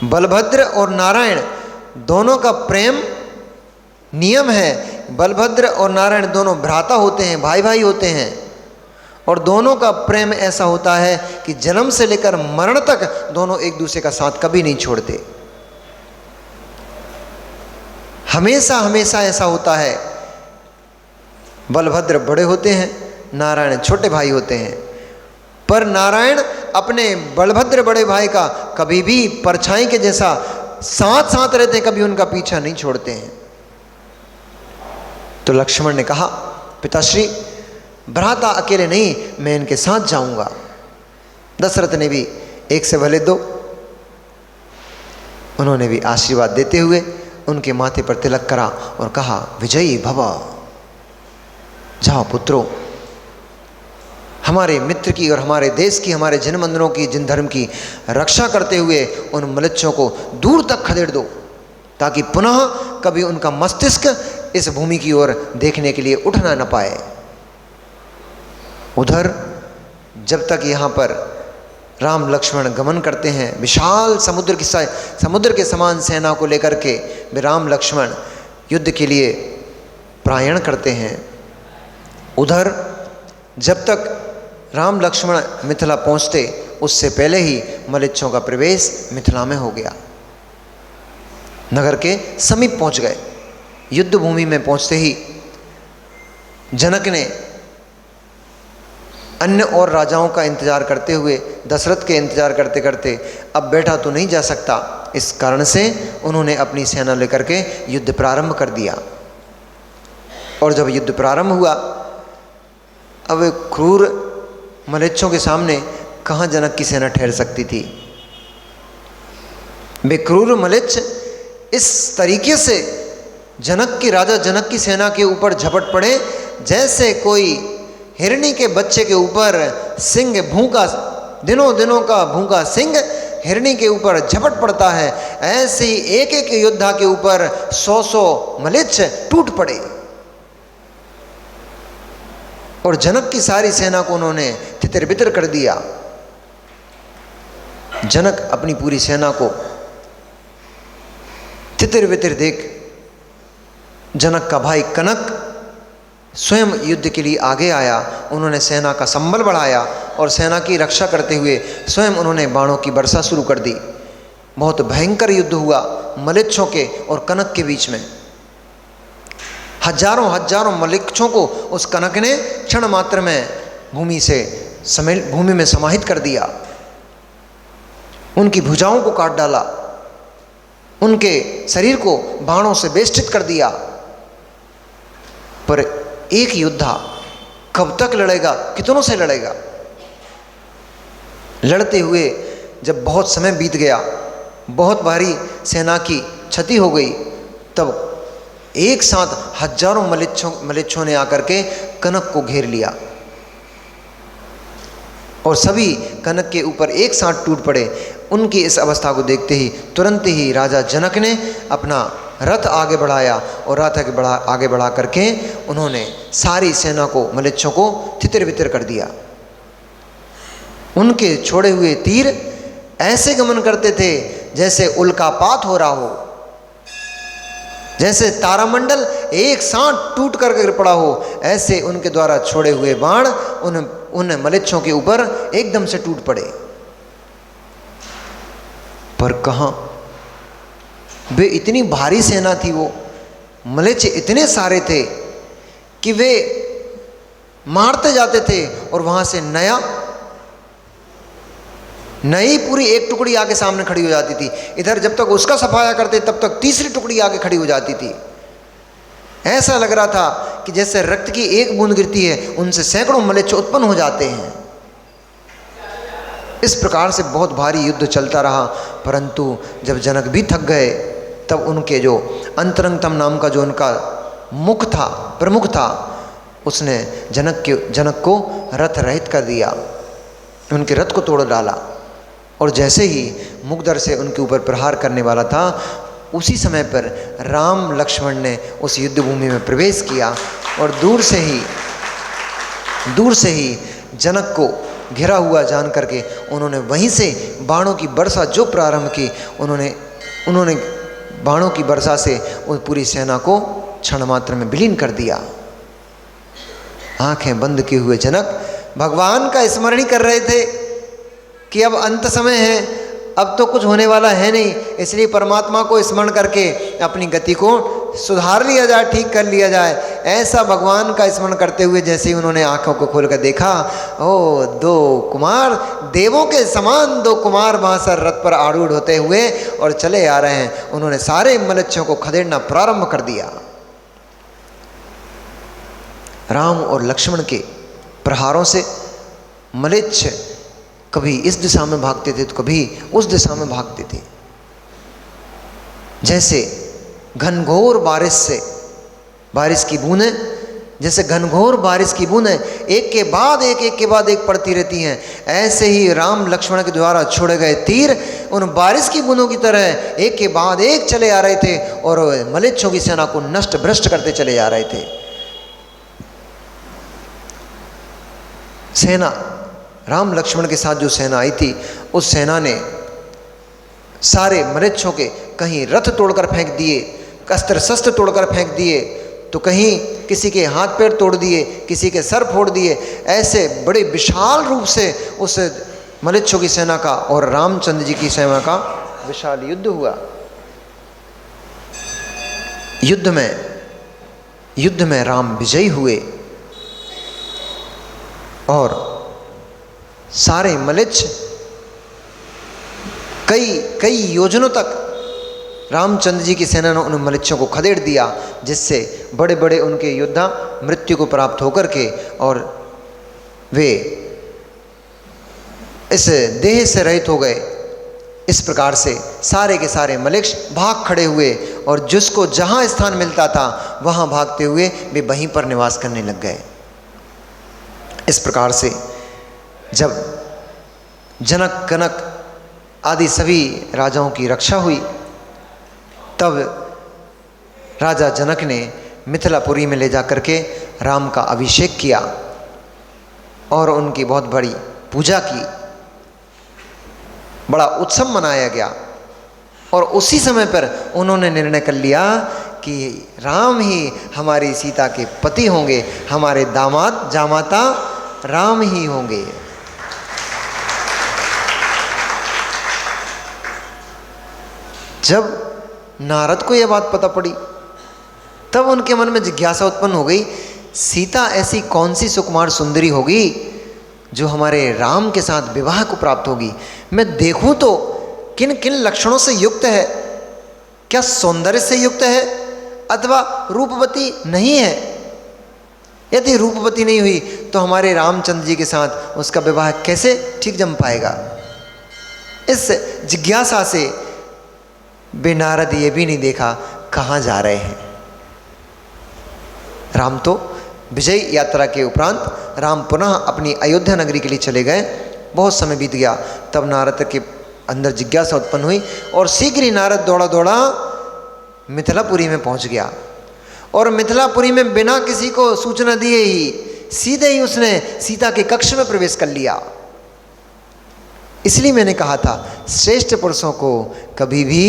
बलभद्र और नारायण दोनों का प्रेम नियम है। बलभद्र और नारायण दोनों भ्राता होते हैं, भाई भाई होते हैं, और दोनों का प्रेम ऐसा होता है कि जन्म से लेकर मरण तक दोनों एक दूसरे का साथ कभी नहीं छोड़ते। हमेशा हमेशा ऐसा होता है। बलभद्र बड़े होते हैं, नारायण छोटे भाई होते हैं, पर नारायण अपने बलभद्र बड़े भाई का कभी भी परछाई के जैसा साथ साथ रहते हैं, कभी उनका पीछा नहीं छोड़ते हैं। तो लक्ष्मण ने कहा, पिताश्री भ्राता अकेले नहीं, मैं इनके साथ जाऊंगा। दशरथ ने भी एक से भले दो, उन्होंने भी आशीर्वाद देते हुए उनके माथे पर तिलक करा और कहा, विजयी भव, जाओ पुत्रों, हमारे मित्र की और हमारे देश की, हमारे जिन मंदिरों की, जिन धर्म की रक्षा करते हुए उन मलेच्छों को दूर तक खदेड़ दो, ताकि पुनः कभी उनका मस्तिष्क इस भूमि की ओर देखने के लिए उठना न पाए। उधर जब तक यहाँ पर राम लक्ष्मण गमन करते हैं, विशाल समुद्र के समान सेना को लेकर के वे राम लक्ष्मण युद्ध के लिए प्रयाण करते हैं। उधर जब तक राम लक्ष्मण मिथिला पहुँचते, उससे पहले ही मलेच्छों का प्रवेश मिथिला में हो गया। नगर के समीप पहुँच गए। युद्ध भूमि में पहुँचते ही जनक ने अन्य और राजाओं का इंतजार करते हुए, दशरथ के इंतजार करते करते अब बैठा तो नहीं जा सकता, इस कारण से उन्होंने अपनी सेना लेकर के युद्ध प्रारंभ कर दिया। और जब युद्ध प्रारंभ हुआ, अब क्रूर मलेच्छों के सामने कहाँ जनक की सेना ठहर सकती थी। वे क्रूर मलेच्छ इस तरीके से राजा जनक की सेना के ऊपर झपट पड़े, जैसे कोई हिरणी के बच्चे के ऊपर सिंह भूखा, दिनों का भूखा सिंह हिरणी के ऊपर झपट पड़ता है, ऐसे ही एक एक योद्धा के ऊपर 100 मलेच्छ टूट पड़े और जनक की सारी सेना को उन्होंने तितर बितर कर दिया। जनक अपनी पूरी सेना को तितर बितर देख जनक का भाई कनक स्वयं युद्ध के लिए आगे आया। उन्होंने सेना का संबल बढ़ाया और सेना की रक्षा करते हुए स्वयं उन्होंने बाणों की वर्षा शुरू कर दी। बहुत भयंकर युद्ध हुआ मलेच्छों के और कनक के बीच में। हजारों मलेच्छों को उस कनक ने क्षण मात्र में भूमि में समाहित कर दिया, उनकी भुजाओं को काट डाला, उनके शरीर को बाणों से बेष्टित कर दिया। पर एक योद्धा कब तक लड़ेगा, कितनों से लड़ेगा। लड़ते हुए जब बहुत समय बीत गया, बहुत भारी सेना की क्षति हो गई, तब एक साथ हजारों मलेच्छों ने आकर के कनक को घेर लिया और सभी कनक के ऊपर एक साथ टूट पड़े। उनकी इस अवस्था को देखते ही तुरंत ही राजा जनक ने अपना रथ आगे बढ़ाया और रथ आगे बढ़ा करके उन्होंने सारी सेना को, मलेच्छों को तितर बितर कर दिया। उनके छोड़े हुए तीर ऐसे गमन करते थे जैसे उल्कापात हो रहा हो, जैसे तारामंडल एक साथ टूट कर गिर पड़ा हो, ऐसे उनके द्वारा छोड़े हुए बाण उन मलेच्छों के ऊपर एकदम से टूट पड़े। पर कहाँ, वे इतनी भारी सेना थी, वो मलेच्छ इतने सारे थे कि वे मारते जाते थे और वहां से नई पूरी एक टुकड़ी आके सामने खड़ी हो जाती थी। इधर जब तक उसका सफाया करते तब तक तीसरी टुकड़ी आके खड़ी हो जाती थी। ऐसा लग रहा था कि जैसे रक्त की एक बूंद गिरती है, उनसे सैकड़ों मलेच्छ उत्पन्न हो जाते हैं। इस प्रकार से बहुत भारी युद्ध चलता रहा। परंतु जब जनक भी थक गए, तब उनके जो अंतरंगतम नाम का जो उनका प्रमुख था, उसने जनक को रथ रहित कर दिया, उनके रथ को तोड़ डाला। और जैसे ही मुकदर से उनके ऊपर प्रहार करने वाला था, उसी समय पर राम लक्ष्मण ने उस युद्ध भूमि में प्रवेश किया और दूर से ही जनक को घिरा हुआ जान करके उन्होंने वहीं से बाणों की वर्षा जो प्रारंभ की, उन्होंने बाणों की वर्षा से उस पूरी सेना को क्षण मात्र में विलीन कर दिया। आंखें बंद किए हुए जनक भगवान का स्मरण ही कर रहे थे कि अब अंत समय है, अब तो कुछ होने वाला है नहीं, इसलिए परमात्मा को स्मरण करके अपनी गति को सुधार लिया जाए, ठीक कर लिया जाए। ऐसा भगवान का स्मरण करते हुए जैसे ही उन्होंने आंखों को खोलकर देखा, ओ दो कुमार, देवों के समान दो कुमार वहाँ सर रथ पर आरूढ़ होते हुए और चले आ रहे हैं। उन्होंने सारे मलेच्छों को खदेड़ना प्रारंभ कर दिया। राम और लक्ष्मण के प्रहारों से मलेच्छ कभी इस दिशा में भागते थे तो कभी उस दिशा में भागते थे। जैसे घनघोर बारिश की बूंदें जैसे घनघोर बारिश की बूंदें एक के बाद एक पड़ती रहती हैं, ऐसे ही राम लक्ष्मण के द्वारा छोड़े गए तीर उन बारिश की बूंदों की तरह एक के बाद एक चले आ रहे थे और मलेच्छों की सेना को नष्ट भ्रष्ट करते चले जा रहे थे। सेना, राम लक्ष्मण के साथ जो सेना आई थी, उस सेना ने सारे मलेच्छों के कहीं रथ तोड़कर फेंक दिए, अस्त्र शस्त्र तोड़कर फेंक दिए, तो कहीं किसी के हाथ पैर तोड़ दिए, किसी के सर फोड़ दिए। ऐसे बड़े विशाल रूप से उस मलेच्छों की सेना का और रामचंद्र जी की सेना का विशाल युद्ध हुआ। युद्ध में राम विजयी हुए और सारे मलेच्छ कई योजनों तक रामचंद्र जी की सेना ने उन मलेच्छों को खदेड़ दिया, जिससे बड़े बड़े उनके योद्धा मृत्यु को प्राप्त होकर के और वे इस देह से रहित हो गए। इस प्रकार से सारे के सारे मलेच्छ भाग खड़े हुए और जिसको जहाँ स्थान मिलता था वहाँ भागते हुए वे वहीं पर निवास करने लग गए। इस प्रकार से जब जनक कनक आदि सभी राजाओं की रक्षा हुई, तब राजा जनक ने मिथिलापुरी में ले जाकर के राम का अभिषेक किया और उनकी बहुत बड़ी पूजा की, बड़ा उत्सव मनाया गया। और उसी समय पर उन्होंने निर्णय कर लिया कि राम ही हमारी सीता के पति होंगे, हमारे दामाद जामाता राम ही होंगे। जब नारद को यह बात पता पड़ी, तब उनके मन में जिज्ञासा उत्पन्न हो गई, सीता ऐसी कौन सी सुकुमार सुंदरी होगी जो हमारे राम के साथ विवाह को प्राप्त होगी। मैं देखूं तो किन किन लक्षणों से युक्त है, क्या सौंदर्य से युक्त है अथवा रूपवती नहीं है। यदि रूपवती नहीं हुई तो हमारे रामचंद्र जी के साथ उसका विवाह कैसे ठीक जम पाएगा। इस जिज्ञासा से वे नारद ये भी नहीं देखा कहाँ जा रहे हैं। राम तो विजय यात्रा के उपरांत राम पुनः अपनी अयोध्या नगरी के लिए चले गए। बहुत समय बीत गया, तब नारद के अंदर जिज्ञासा उत्पन्न हुई और शीघ्र ही नारद दौड़ा दौड़ा मिथिलापुरी में पहुंच गया और मिथिलापुरी में बिना किसी को सूचना दिए ही सीधे ही उसने सीता के कक्ष में प्रवेश कर लिया। इसलिए मैंने कहा था, श्रेष्ठ पुरुषों को कभी भी,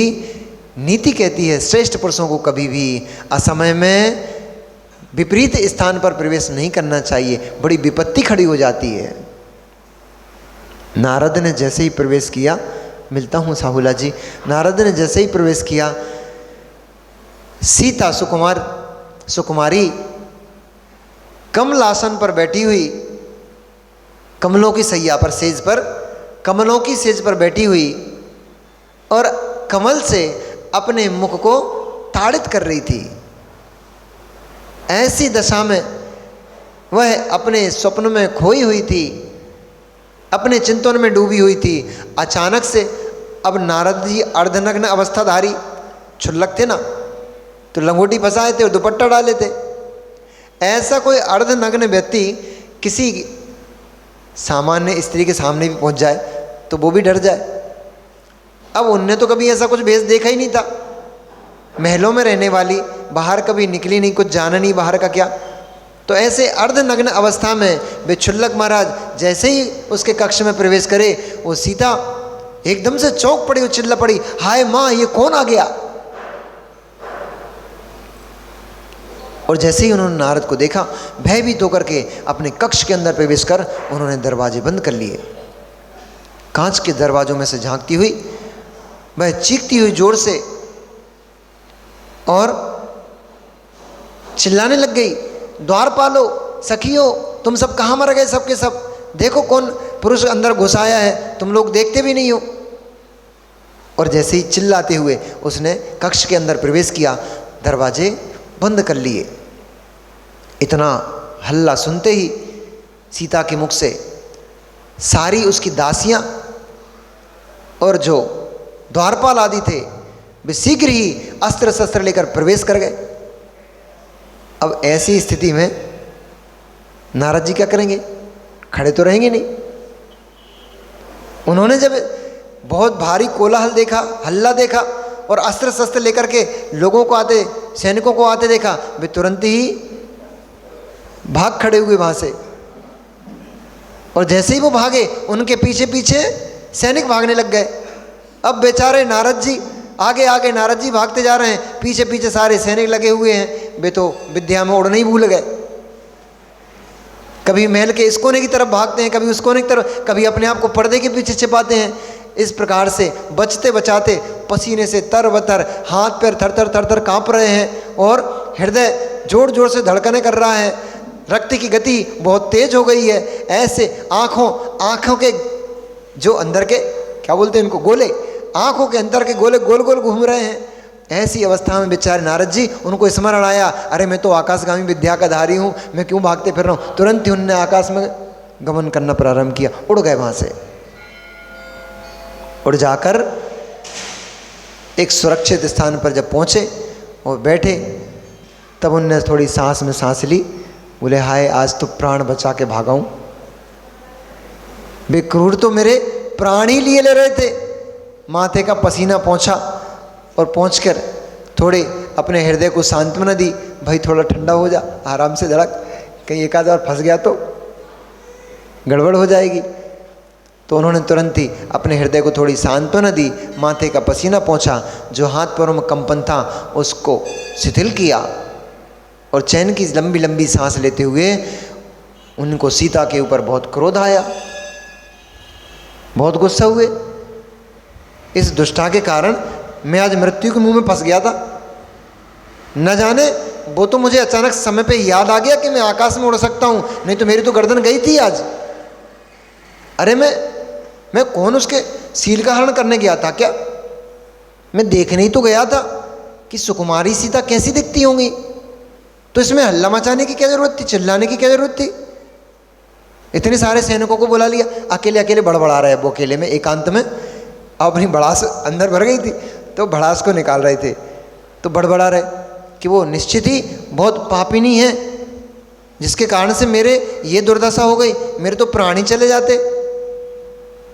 नीति कहती है, श्रेष्ठ पुरुषों को कभी भी असमय में विपरीत स्थान पर प्रवेश नहीं करना चाहिए, बड़ी विपत्ति खड़ी हो जाती है। नारद ने जैसे ही प्रवेश किया, मिलता हूँ साहुला जी, नारद ने जैसे ही प्रवेश किया, सीता सुकुमारी कमलासन पर बैठी हुई, कमलों की सैया पर, सेज पर, कमलों की सेज पर बैठी हुई और कमल से अपने मुख को ताड़ित कर रही थी। ऐसी दशा में वह अपने स्वप्न में खोई हुई थी, अपने चिंतन में डूबी हुई थी। अचानक से अब नारद जी अर्धनग्न अवस्थाधारी क्षुल्लक थे ना, तो लंगोटी फंसाए थे और दुपट्टा डाले थे। ऐसा कोई अर्धनग्न व्यक्ति किसी सामान्य स्त्री के सामने भी पहुंच जाए तो वो भी डर जाए। अब उनने तो कभी ऐसा कुछ भेष देखा ही नहीं था, महलों में रहने वाली, बाहर कभी निकली नहीं, कुछ जाना नहीं बाहर का क्या। तो ऐसे अर्धनग्न अवस्था में वे क्षुल्लक महाराज जैसे ही उसके कक्ष में प्रवेश करे, वो सीता एकदम से चौंक पड़ी और चिल्ला पड़ी, हाय माँ, ये कौन आ गया। और जैसे ही उन्होंने नारद को देखा, भयभीत होकर के अपने कक्ष के अंदर प्रवेश कर उन्होंने दरवाजे बंद कर लिए। कांच के दरवाजों में से झांकती हुई वह चीखती हुई जोर से और चिल्लाने लग गई, द्वारपालो, सखियो, तुम सब कहाँ मर गए सबके सब, देखो कौन पुरुष अंदर घुस आया है, तुम लोग देखते भी नहीं हो। और जैसे ही चिल्लाते हुए उसने कक्ष के अंदर प्रवेश किया, दरवाजे बंद कर लिए। इतना हल्ला सुनते ही सीता के मुख से सारी उसकी दासियां और जो द्वारपाल आदि थे वे शीघ्र ही अस्त्र शस्त्र लेकर प्रवेश कर गए। अब ऐसी स्थिति में नारद जी क्या करेंगे, खड़े तो रहेंगे नहीं। उन्होंने जब बहुत भारी कोलाहल देखा, हल्ला देखा और अस्त्र शस्त्र लेकर के लोगों को आते, सैनिकों को आते देखा, वे तुरंत ही भाग खड़े हुए वहां से। और जैसे ही वो भागे, उनके पीछे पीछे सैनिक भागने लग गए। अब बेचारे नारद जी आगे आगे, नारद जी भागते जा रहे हैं, पीछे पीछे सारे सैनिक लगे हुए हैं। वे तो विद्या में उड़ना ही भूल गए। कभी महल के इस कोने की तरफ भागते हैं, कभी उस कोने की तरफ, कभी अपने आप को पर्दे के पीछे छिपाते हैं। इस प्रकार से बचते बचाते पसीने से तरबतर, हाथ पैर थर थर थर थर काँप रहे हैं और हृदय जोर जोर से धड़कने कर रहा है। रक्त की गति बहुत तेज हो गई है। ऐसे आँखों के जो अंदर के क्या बोलते हैं इनको, गोले, आँखों के अंदर के गोले गोल गोल घूम रहे हैं। ऐसी अवस्था में बेचारे नारद जी, उनको स्मरण आया, अरे मैं तो आकाशगामी विद्या का धारी हूँ, मैं क्यों भागते फिर रहा हूँ। तुरंत ही उन्होंने आकाश में गमन करना प्रारंभ किया, उड़ गए वहाँ से। उड़ जाकर एक सुरक्षित स्थान पर जब पहुँचे और बैठे, तब उनने थोड़ी सांस में सांस ली। बोले हाय, आज तो प्राण बचा के भागा हूँ। वे क्रूर तो मेरे प्राण ही लिए ले रहे थे। माथे का पसीना पहुँचा और पहुँचकर थोड़े अपने हृदय को सांत्वना दी, भाई थोड़ा ठंडा हो जा, आराम से धड़क, कहीं एक आध बार फंस गया तो गड़बड़ हो जाएगी। तो उन्होंने तुरंत ही अपने हृदय को थोड़ी सांत्वना दी, माथे का पसीना पहुँचा, जो हाथ पैरों में कंपन था उसको शिथिल किया और चैन की लंबी लंबी सांस लेते हुए उनको सीता के ऊपर बहुत क्रोध आया, बहुत गुस्सा हुए। इस दुष्टा के कारण मैं आज मृत्यु के मुंह में फंस गया था। न जाने वो तो मुझे अचानक समय पे याद आ गया कि मैं आकाश में उड़ सकता हूँ, नहीं तो मेरी तो गर्दन गई थी आज। अरे मैं कौन उसके सील का हरण करने गया था क्या? मैं देखने ही तो गया था कि सुकुमारी सीता कैसी दिखती होंगी, तो इसमें हल्ला मचाने की क्या जरूरत थी, चिल्लाने की क्या जरूरत थी। इतने सारे सैनिकों को बुला लिया, अकेले अकेले बड़बड़ा रहे। वो अकेले में एकांत में अपनी भड़ास अंदर भर गई थी, तो भड़ास को निकाल रहे थे, तो बड़बड़ा रहे कि वो निश्चित ही बहुत पापिनी है, जिसके कारण से मेरे ये दुर्दशा हो गई, मेरे तो प्राण ही चले जाते।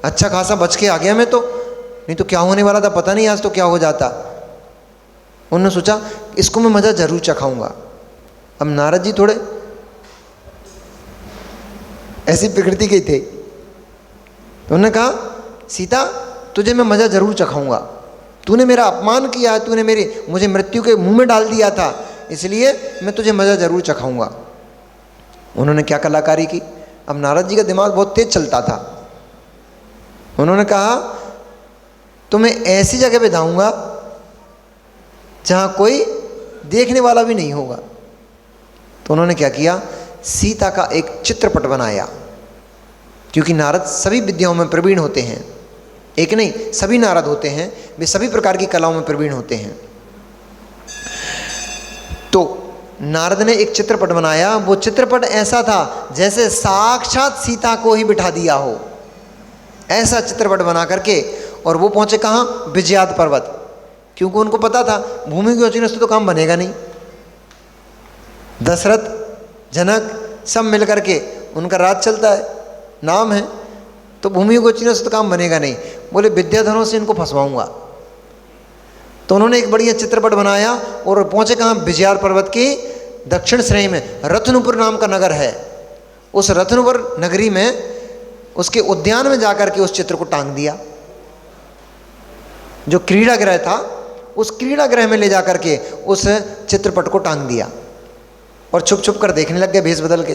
अच्छा खासा बच के आ गया मैं तो, नहीं तो क्या होने वाला था पता नहीं, आज तो क्या हो जाता। उन्होंने सोचा इसको मैं मज़ा जरूर चखाऊंगा। अब नारद जी थोड़े ऐसी प्रकृति के थे, तो उन्होंने कहा सीता तुझे मैं मज़ा जरूर चखाऊंगा, तूने मेरा अपमान किया है, तूने मुझे मृत्यु के मुंह में डाल दिया था, इसलिए मैं तुझे मज़ा जरूर चखाऊंगा। उन्होंने क्या कलाकारी की। अब नारद जी का दिमाग बहुत तेज चलता था। उन्होंने कहा तुम्हें ऐसी जगह पे जाऊंगा जहाँ कोई देखने वाला भी नहीं होगा। तो उन्होंने क्या किया, सीता का एक चित्रपट बनाया, क्योंकि नारद सभी विद्याओं में प्रवीण होते हैं। एक नहीं, सभी नारद होते हैं, वे सभी प्रकार की कलाओं में प्रवीण होते हैं। तो नारद ने एक चित्रपट बनाया। वो चित्रपट ऐसा था जैसे साक्षात सीता को ही बिठा दिया हो, ऐसा चित्रपट बना करके। और वो पहुंचे कहाँ, विजयाद पर्वत, क्योंकि उनको पता था भूमि की ओचनी से तो काम बनेगा नहीं। दशरथ, जनक सब मिल करके उनका राज चलता है, नाम है, तो भूमि को ओचनी से तो काम बनेगा नहीं। बोले विद्याधरों से इनको फंसवाऊंगा। तो उन्होंने एक बढ़िया चित्रपट बनाया और पहुंचे कहाँ, विजयार पर्वत की दक्षिण श्रेणी में रत्नपुर नाम का नगर है। उस रत्नपुर नगरी में उसके उद्यान में जाकर के उस चित्र को टांग दिया। जो क्रीड़ा गृह था, उस क्रीड़ा गृह में ले जाकर के उस चित्रपट को टांग दिया और छुप छुप कर देखने लग गए भेष बदल के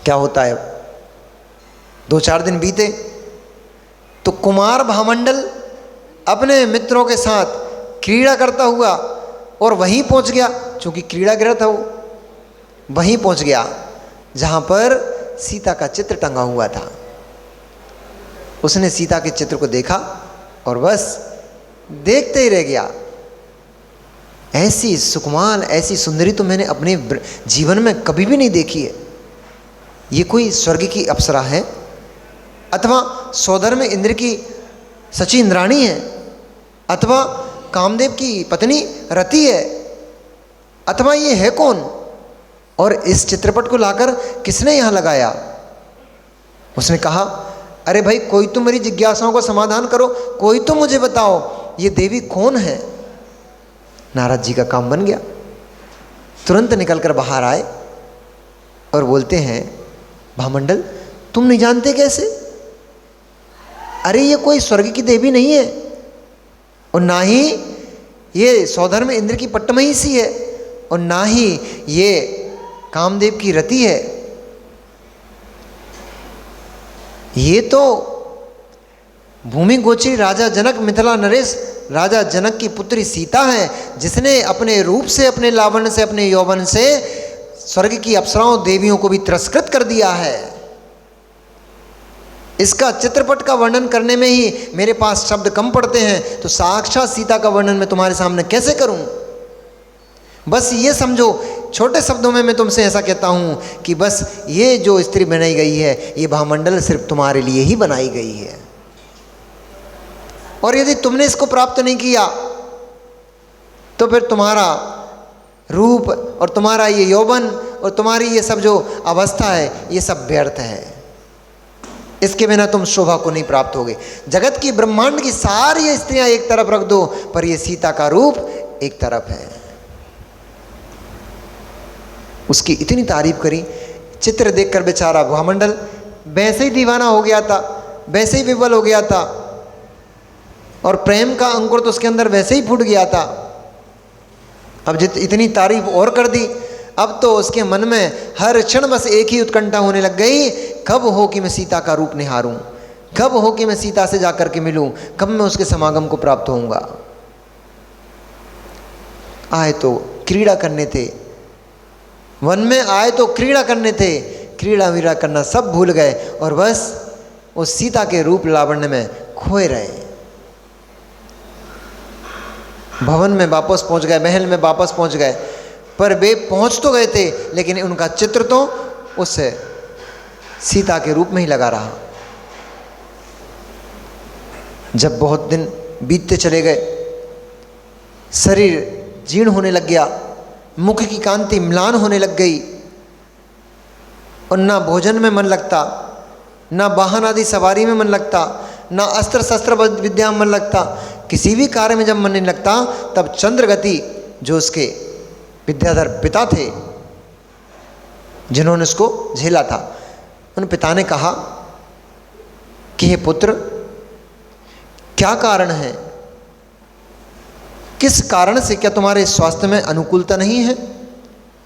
क्या होता है। 2-4 दिन बीते तो कुमार भामंडल अपने मित्रों के साथ क्रीड़ा करता हुआ और वहीं पहुंच गया, चूंकि क्रीड़ा गृह था वो, वहीं पहुंच गया जहां पर सीता का चित्र टंगा हुआ था। उसने सीता के चित्र को देखा और बस देखते ही रह गया। ऐसी सुकुमार, ऐसी सुंदरी तो मैंने अपने जीवन में कभी भी नहीं देखी है। ये कोई स्वर्ग की अप्सरा है, अथवा सौधर्म इंद्र की सची इंद्राणी है, अथवा कामदेव की पत्नी रति है, अथवा ये है कौन? और इस चित्रपट को लाकर किसने यहाँ लगाया? उसने कहा, अरे भाई कोई तो मेरी जिज्ञासाओं का समाधान करो, कोई तो मुझे बताओ ये देवी कौन है। नारद जी का काम बन गया। तुरंत निकलकर बाहर आए और बोलते हैं, भामंडल तुम नहीं जानते कैसे? अरे ये कोई स्वर्ग की देवी नहीं है और ना ही ये सौधर्म इंद्र की पट्टमही सी है और ना ही ये कामदेव की रति है। ये तो भूमि गोचरी राजा जनक मिथिला नरेश राजा जनक की पुत्री सीता है, जिसने अपने रूप से, अपने लावण्य से, अपने यौवन से स्वर्ग की अप्सराओं देवियों को भी तिरस्कृत कर दिया है। इसका चित्रपट का वर्णन करने में ही मेरे पास शब्द कम पड़ते हैं, तो साक्षात सीता का वर्णन मैं तुम्हारे सामने कैसे करूं? बस ये समझो, छोटे शब्दों में मैं तुमसे ऐसा कहता हूं कि बस ये जो स्त्री बनाई गई है, ये भामंडल सिर्फ तुम्हारे लिए ही बनाई गई है। और यदि तुमने इसको प्राप्त नहीं किया तो फिर तुम्हारा रूप और तुम्हारा ये यौवन और तुम्हारी ये सब जो अवस्था है, ये सब व्यर्थ है। इसके बिना तुम शोभा को नहीं प्राप्त होगे। जगत की, ब्रह्मांड की सारी स्त्रियां एक तरफ रख दो, पर ये सीता का रूप एक तरफ है। उसकी इतनी तारीफ करी। चित्र देखकर बेचारा भामंडल वैसे ही दीवाना हो गया था, वैसे ही विवल हो गया था और प्रेम का अंकुर तो उसके अंदर वैसे ही फूट गया था। अब इतनी तारीफ और कर दी, अब तो उसके मन में हर क्षण बस एक ही उत्कंठा होने लग गई, कब हो कि मैं सीता का रूप निहारूं, कब हो कि मैं सीता से जाकर के मिलूं, कब मैं उसके समागम को प्राप्त होऊंगा। आए तो क्रीड़ा करने थे, वन में आए तो क्रीड़ा करने थे, क्रीड़ा वीड़ा करना सब भूल गए और बस उस सीता के रूप लावण्य में खोए रहे। भवन में वापस पहुंच गए, महल में वापस पहुंच गए, पर वे पहुंच तो गए थे लेकिन उनका चित्र तो उस सीता के रूप में ही लगा रहा। जब बहुत दिन बीतते चले गए, शरीर जीर्ण होने लग गया, मुख की कांति म्लान होने लग गई और ना भोजन में मन लगता, ना वाहन आदि सवारी में मन लगता, ना अस्त्र शस्त्र विद्या में मन लगता, किसी भी कार्य में जब मन नहीं लगता, तब चंद्रगति जो उसके विद्याधर पिता थे, जिन्होंने उसको झेला था, उन पिता ने कहा कि हे पुत्र, क्या कारण है, किस कारण से, क्या तुम्हारे स्वास्थ्य में अनुकूलता नहीं है,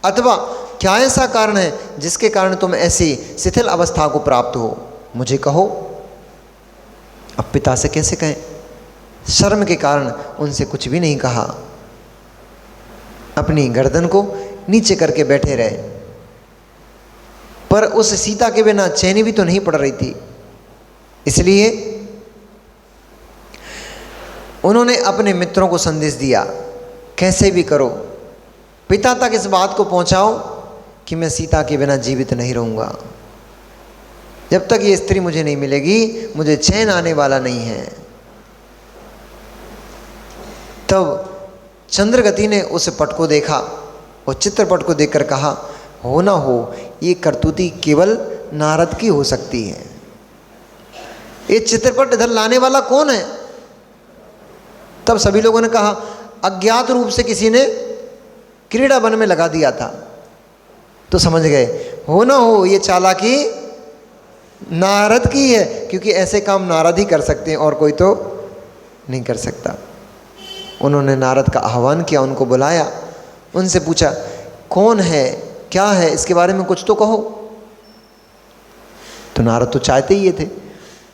अथवा क्या ऐसा कारण है जिसके कारण तुम ऐसी शिथिल अवस्था को प्राप्त हो, मुझे कहो। अब पिता से कैसे कहें, शर्म के कारण उनसे कुछ भी नहीं कहा, अपनी गर्दन को नीचे करके बैठे रहे। पर उस सीता के बिना चैनी भी तो नहीं पड़ रही थी, इसलिए उन्होंने अपने मित्रों को संदेश दिया, कैसे भी करो पिता तक इस बात को पहुंचाओ कि मैं सीता के बिना जीवित नहीं रहूंगा। जब तक ये स्त्री मुझे नहीं मिलेगी, मुझे चैन आने वाला नहीं है। तब चंद्रगति ने उस पट को देखा और चित्रपट को देखकर कहा, हो ना हो ये करतूती केवल नारद की हो सकती है। ये चित्रपट इधर लाने वाला कौन है? तब सभी लोगों ने कहा, अज्ञात रूप से किसी ने क्रीड़ा वन में लगा दिया था। तो समझ गए, हो ना हो ये चालाकी नारद की है, क्योंकि ऐसे काम नारद ही कर सकते हैं और कोई तो नहीं कर सकता। उन्होंने नारद का आह्वान किया, उनको बुलाया, उनसे पूछा, कौन है, क्या है, इसके बारे में कुछ तो कहो। तो नारद तो चाहते ही ये थे।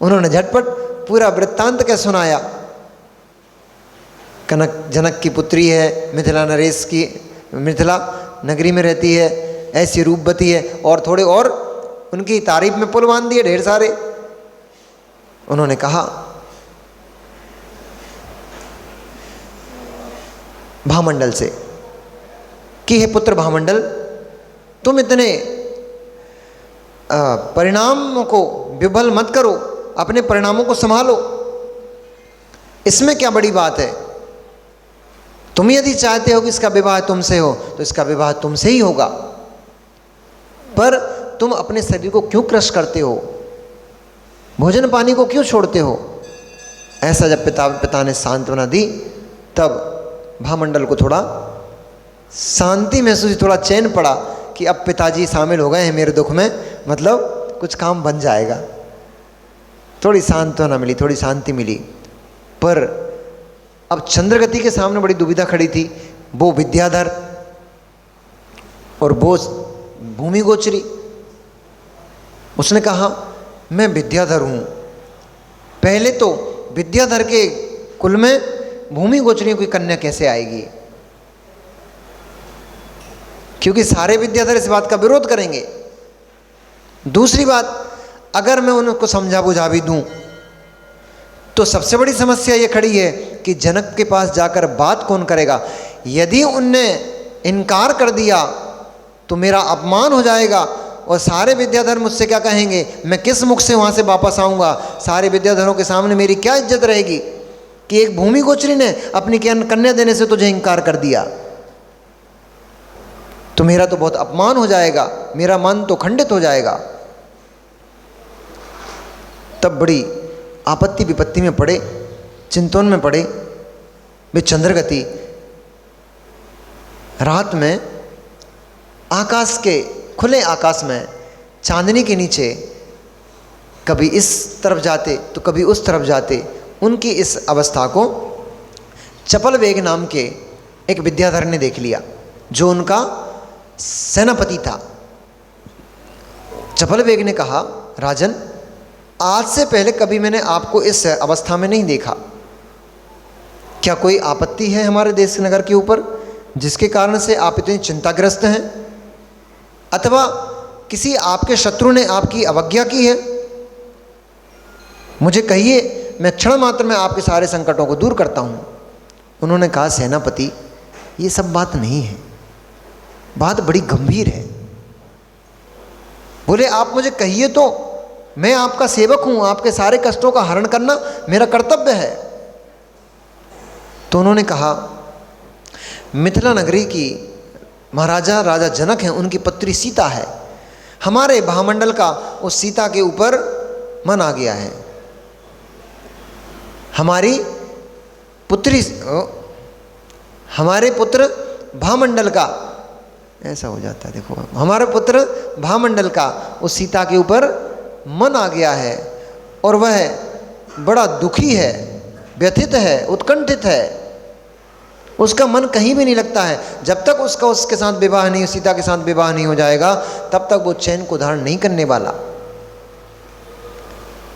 उन्होंने झटपट पूरा वृत्तांत क्या सुनाया। कनक जनक की पुत्री है, मिथिला नरेश की, मिथिला नगरी में रहती है, ऐसी रूपवती है, और थोड़े और उनकी तारीफ में पुल बांध दिए ढेर सारे। उन्होंने कहा, भामंडल से कि हे पुत्र भामंडल, तुम इतने परिणामों को विफल मत करो, अपने परिणामों को संभालो। इसमें क्या बड़ी बात है? तुम यदि चाहते हो कि इसका विवाह तुमसे हो, तो इसका विवाह तुमसे ही होगा। पर तुम अपने शरीर को क्यों क्रश करते हो, भोजन पानी को क्यों छोड़ते हो। ऐसा जब पिता ने सांत्वना दी, तब भामंडल को थोड़ा शांति महसूस हुई, थोड़ा चैन पड़ा कि अब पिताजी शामिल हो गए हैं मेरे दुख में, मतलब कुछ काम बन जाएगा। थोड़ी सांत्वना मिली, थोड़ी शांति मिली। पर अब चंद्रगति के सामने बड़ी दुविधा खड़ी थी, वो विद्याधर और वो भूमि गोचरी। उसने कहा मैं विद्याधर हूँ, पहले तो विद्याधर के कुल में भूमि गोचरियों की कन्या कैसे आएगी, क्योंकि सारे विद्याधर इस बात का विरोध करेंगे। दूसरी बात, अगर मैं उनको समझा बुझा भी दूं तो सबसे बड़ी समस्या ये खड़ी है कि जनक के पास जाकर बात कौन करेगा। यदि उनने इनकार कर दिया तो मेरा अपमान हो जाएगा और सारे विद्याधर मुझसे क्या कहेंगे, मैं किस मुख से वहाँ से वापस आऊँगा। सारे विद्याधरों के सामने मेरी क्या इज्जत रहेगी कि एक भूमि गोचरी ने अपनी कन्या देने से तुझे इनकार कर दिया, तो मेरा तो बहुत अपमान हो जाएगा, मेरा मन तो खंडित हो जाएगा। तब बड़ी आपत्ति विपत्ति में पड़े, चिंतन में पड़े वे चंद्रगति। रात में आकाश के खुले आकाश में चांदनी के नीचे कभी इस तरफ जाते तो कभी उस तरफ जाते। उनकी इस अवस्था को चपल वेग नाम के एक विद्याधर ने देख लिया, जो उनका सेनापति था। चपल वेग ने कहा, राजन, आज से पहले कभी मैंने आपको इस अवस्था में नहीं देखा। क्या कोई आपत्ति है हमारे देश नगर के ऊपर जिसके कारण से आप इतनी चिंताग्रस्त हैं, अथवा किसी आपके शत्रु ने आपकी अवज्ञा की है? मुझे कहिए, मैं क्षण मात्र में आपके सारे संकटों को दूर करता हूं। उन्होंने कहा, सेनापति, ये सब बात नहीं है, बात बड़ी गंभीर है। बोले, आप मुझे कहिए तो, मैं आपका सेवक हूं, आपके सारे कष्टों का हरण करना मेरा कर्तव्य है। तो उन्होंने कहा, मिथिला नगरी की महाराजा राजा जनक हैं, उनकी पुत्री सीता है। हमारे भामंडल का उस सीता के ऊपर मन आ गया है। हमारी पुत्री, हमारे पुत्र भामंडल का, ऐसा हो जाता है, देखो, हमारे पुत्र भामंडल का उस सीता के ऊपर मन आ गया है और वह बड़ा दुखी है, व्यथित है, उत्कंठित है। उसका मन कहीं भी नहीं लगता है। जब तक उसका उसके साथ विवाह नहीं, सीता के साथ विवाह नहीं हो जाएगा, तब तक वो चैन को धारण नहीं करने वाला।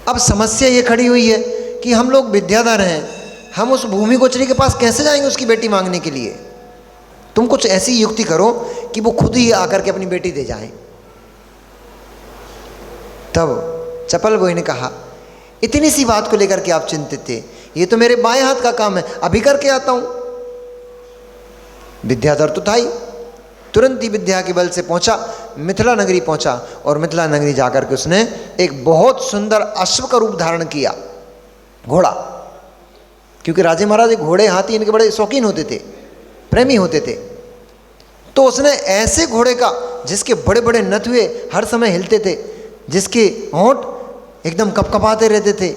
अब समस्या ये खड़ी हुई है कि हम लोग विद्याधर हैं, हम उस भूमि गोचरी के पास कैसे जाएंगे उसकी बेटी मांगने के लिए। तुम कुछ ऐसी युक्ति करो कि वो खुद ही आकर के अपनी बेटी दे जाए। तब चपल बोई ने कहा, इतनी सी बात को लेकर के आप चिंतित थे, ये तो मेरे बाएं हाथ का काम है, अभी करके आता हूं। विद्याधर तो था ही, तुरंत ही विद्या के बल से पहुंचा, मिथिला नगरी पहुंचा और मिथिला नगरी जाकर के उसने एक बहुत सुंदर अश्व का रूप धारण किया, घोड़ा। क्योंकि राजे महाराज घोड़े हाथी इनके बड़े शौकीन होते थे, प्रेमी होते थे। तो उसने ऐसे घोड़े का जिसके बड़े बड़े नथुए हर समय हिलते थे, जिसके होंठ एकदम कपकपाते रहते थे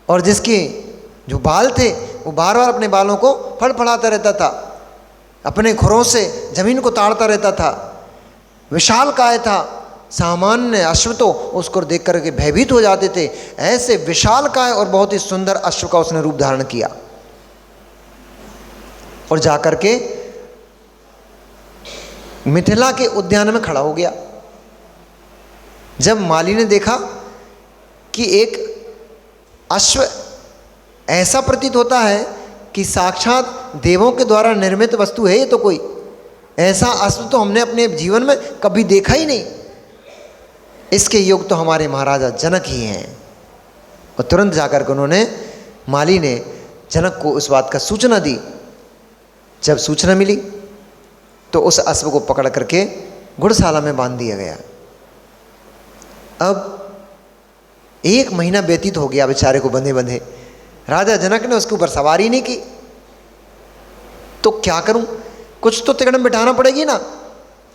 और जिसके जो बाल थे वो बार बार अपने बालों को फड़फड़ाता रहता था, अपने खुरों से जमीन को ताड़ता रहता था, विशाल काय था। सामान्य अश्व तो उसको देख करके भयभीत हो जाते थे। ऐसे विशाल काय और बहुत ही सुंदर अश्व का उसने रूप धारण किया और जाकर के मिथिला के उद्यान में खड़ा हो गया। जब माली ने देखा कि एक अश्व ऐसा प्रतीत होता है कि साक्षात देवों के द्वारा निर्मित वस्तु है, ये तो कोई ऐसा अश्व तो हमने अपने जीवन में कभी देखा ही नहीं, इसके योग तो हमारे महाराजा जनक ही हैं। और तुरंत जाकर के उन्होंने, माली ने जनक को उस बात का सूचना दी। जब सूचना मिली तो उस अश्व को पकड़ करके घुड़शाला में बांध दिया गया। अब 1 महीना व्यतीत हो गया बेचारे को बंधे बंधे। राजा जनक ने उसके ऊपर सवारी नहीं की। तो क्या करूं, कुछ तो तिकड़म बिठाना पड़ेगी ना।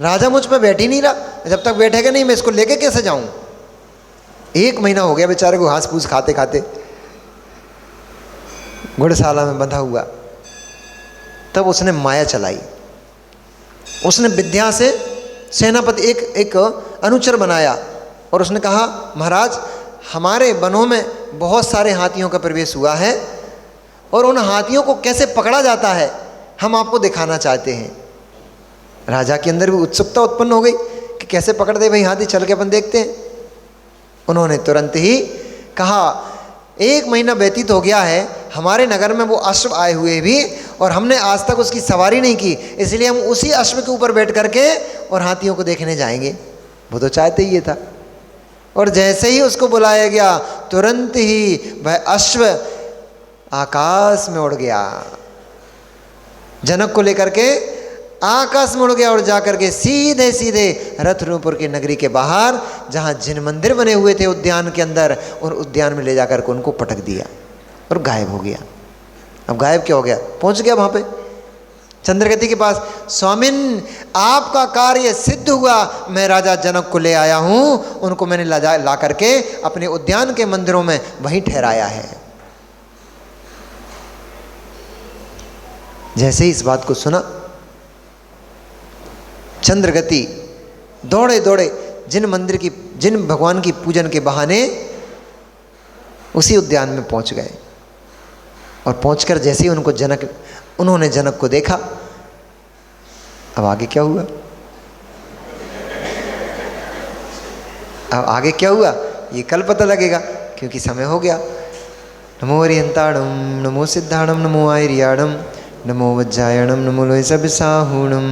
राजा मुझ पे बैठ ही नहीं रहा, जब तक बैठेगा नहीं मैं इसको लेके कैसे जाऊं। 1 महीना हो गया बेचारे को घास फूस खाते खाते, घुड़शाला में बंधा हुआ। तब उसने माया चलाई, उसने विद्या से सेनापति एक अनुचर बनाया और उसने कहा महाराज हमारे वनों में बहुत सारे हाथियों का प्रवेश हुआ है और उन हाथियों को कैसे पकड़ा जाता है हम आपको दिखाना चाहते हैं। राजा के अंदर भी उत्सुकता उत्पन्न हो गई कि कैसे पकड़ दे भाई हाथी, चल के अपन देखते हैं। उन्होंने तुरंत ही कहा 1 महीना व्यतीत हो गया है, हमारे नगर में वो अश्व आए हुए भी और हमने आज तक उसकी सवारी नहीं की, इसलिए हम उसी अश्व के ऊपर बैठ करके और हाथियों को देखने जाएंगे। वो तो चाहते ही ये था। और जैसे ही उसको बुलाया गया तुरंत ही वह अश्व आकाश में उड़ गया, जनक को लेकर के आकाश में उड़ गया और जाकर के सीधे सीधे रत्नपुर की नगरी के बाहर जहाँ जिन मंदिर बने हुए थे उद्यान के अंदर, और उद्यान में ले जाकर के उनको पटक दिया और गायब हो गया। अब गायब क्या हो गया, पहुंच गया वहाँ पे चंद्रगति के पास। स्वामिन आपका कार्य सिद्ध हुआ, मैं राजा जनक को ले आया हूँ, उनको मैंने ला करके अपने उद्यान के मंदिरों में वहीं ठहराया है। जैसे ही इस बात को सुना चंद्रगति दौड़े दौड़े जिन भगवान की पूजन के बहाने उसी उद्यान में पहुंच गए। और पहुंचकर जैसे ही उन्होंने जनक को देखा, अब आगे क्या हुआ, अब आगे क्या हुआ ये कल पता लगेगा, क्योंकि समय हो गया। नमो हरिहंताणम, नमो सिद्धाणम, नमो आयरियाणम, नमो वज्रायणम, नमो लोहितसाहुणम।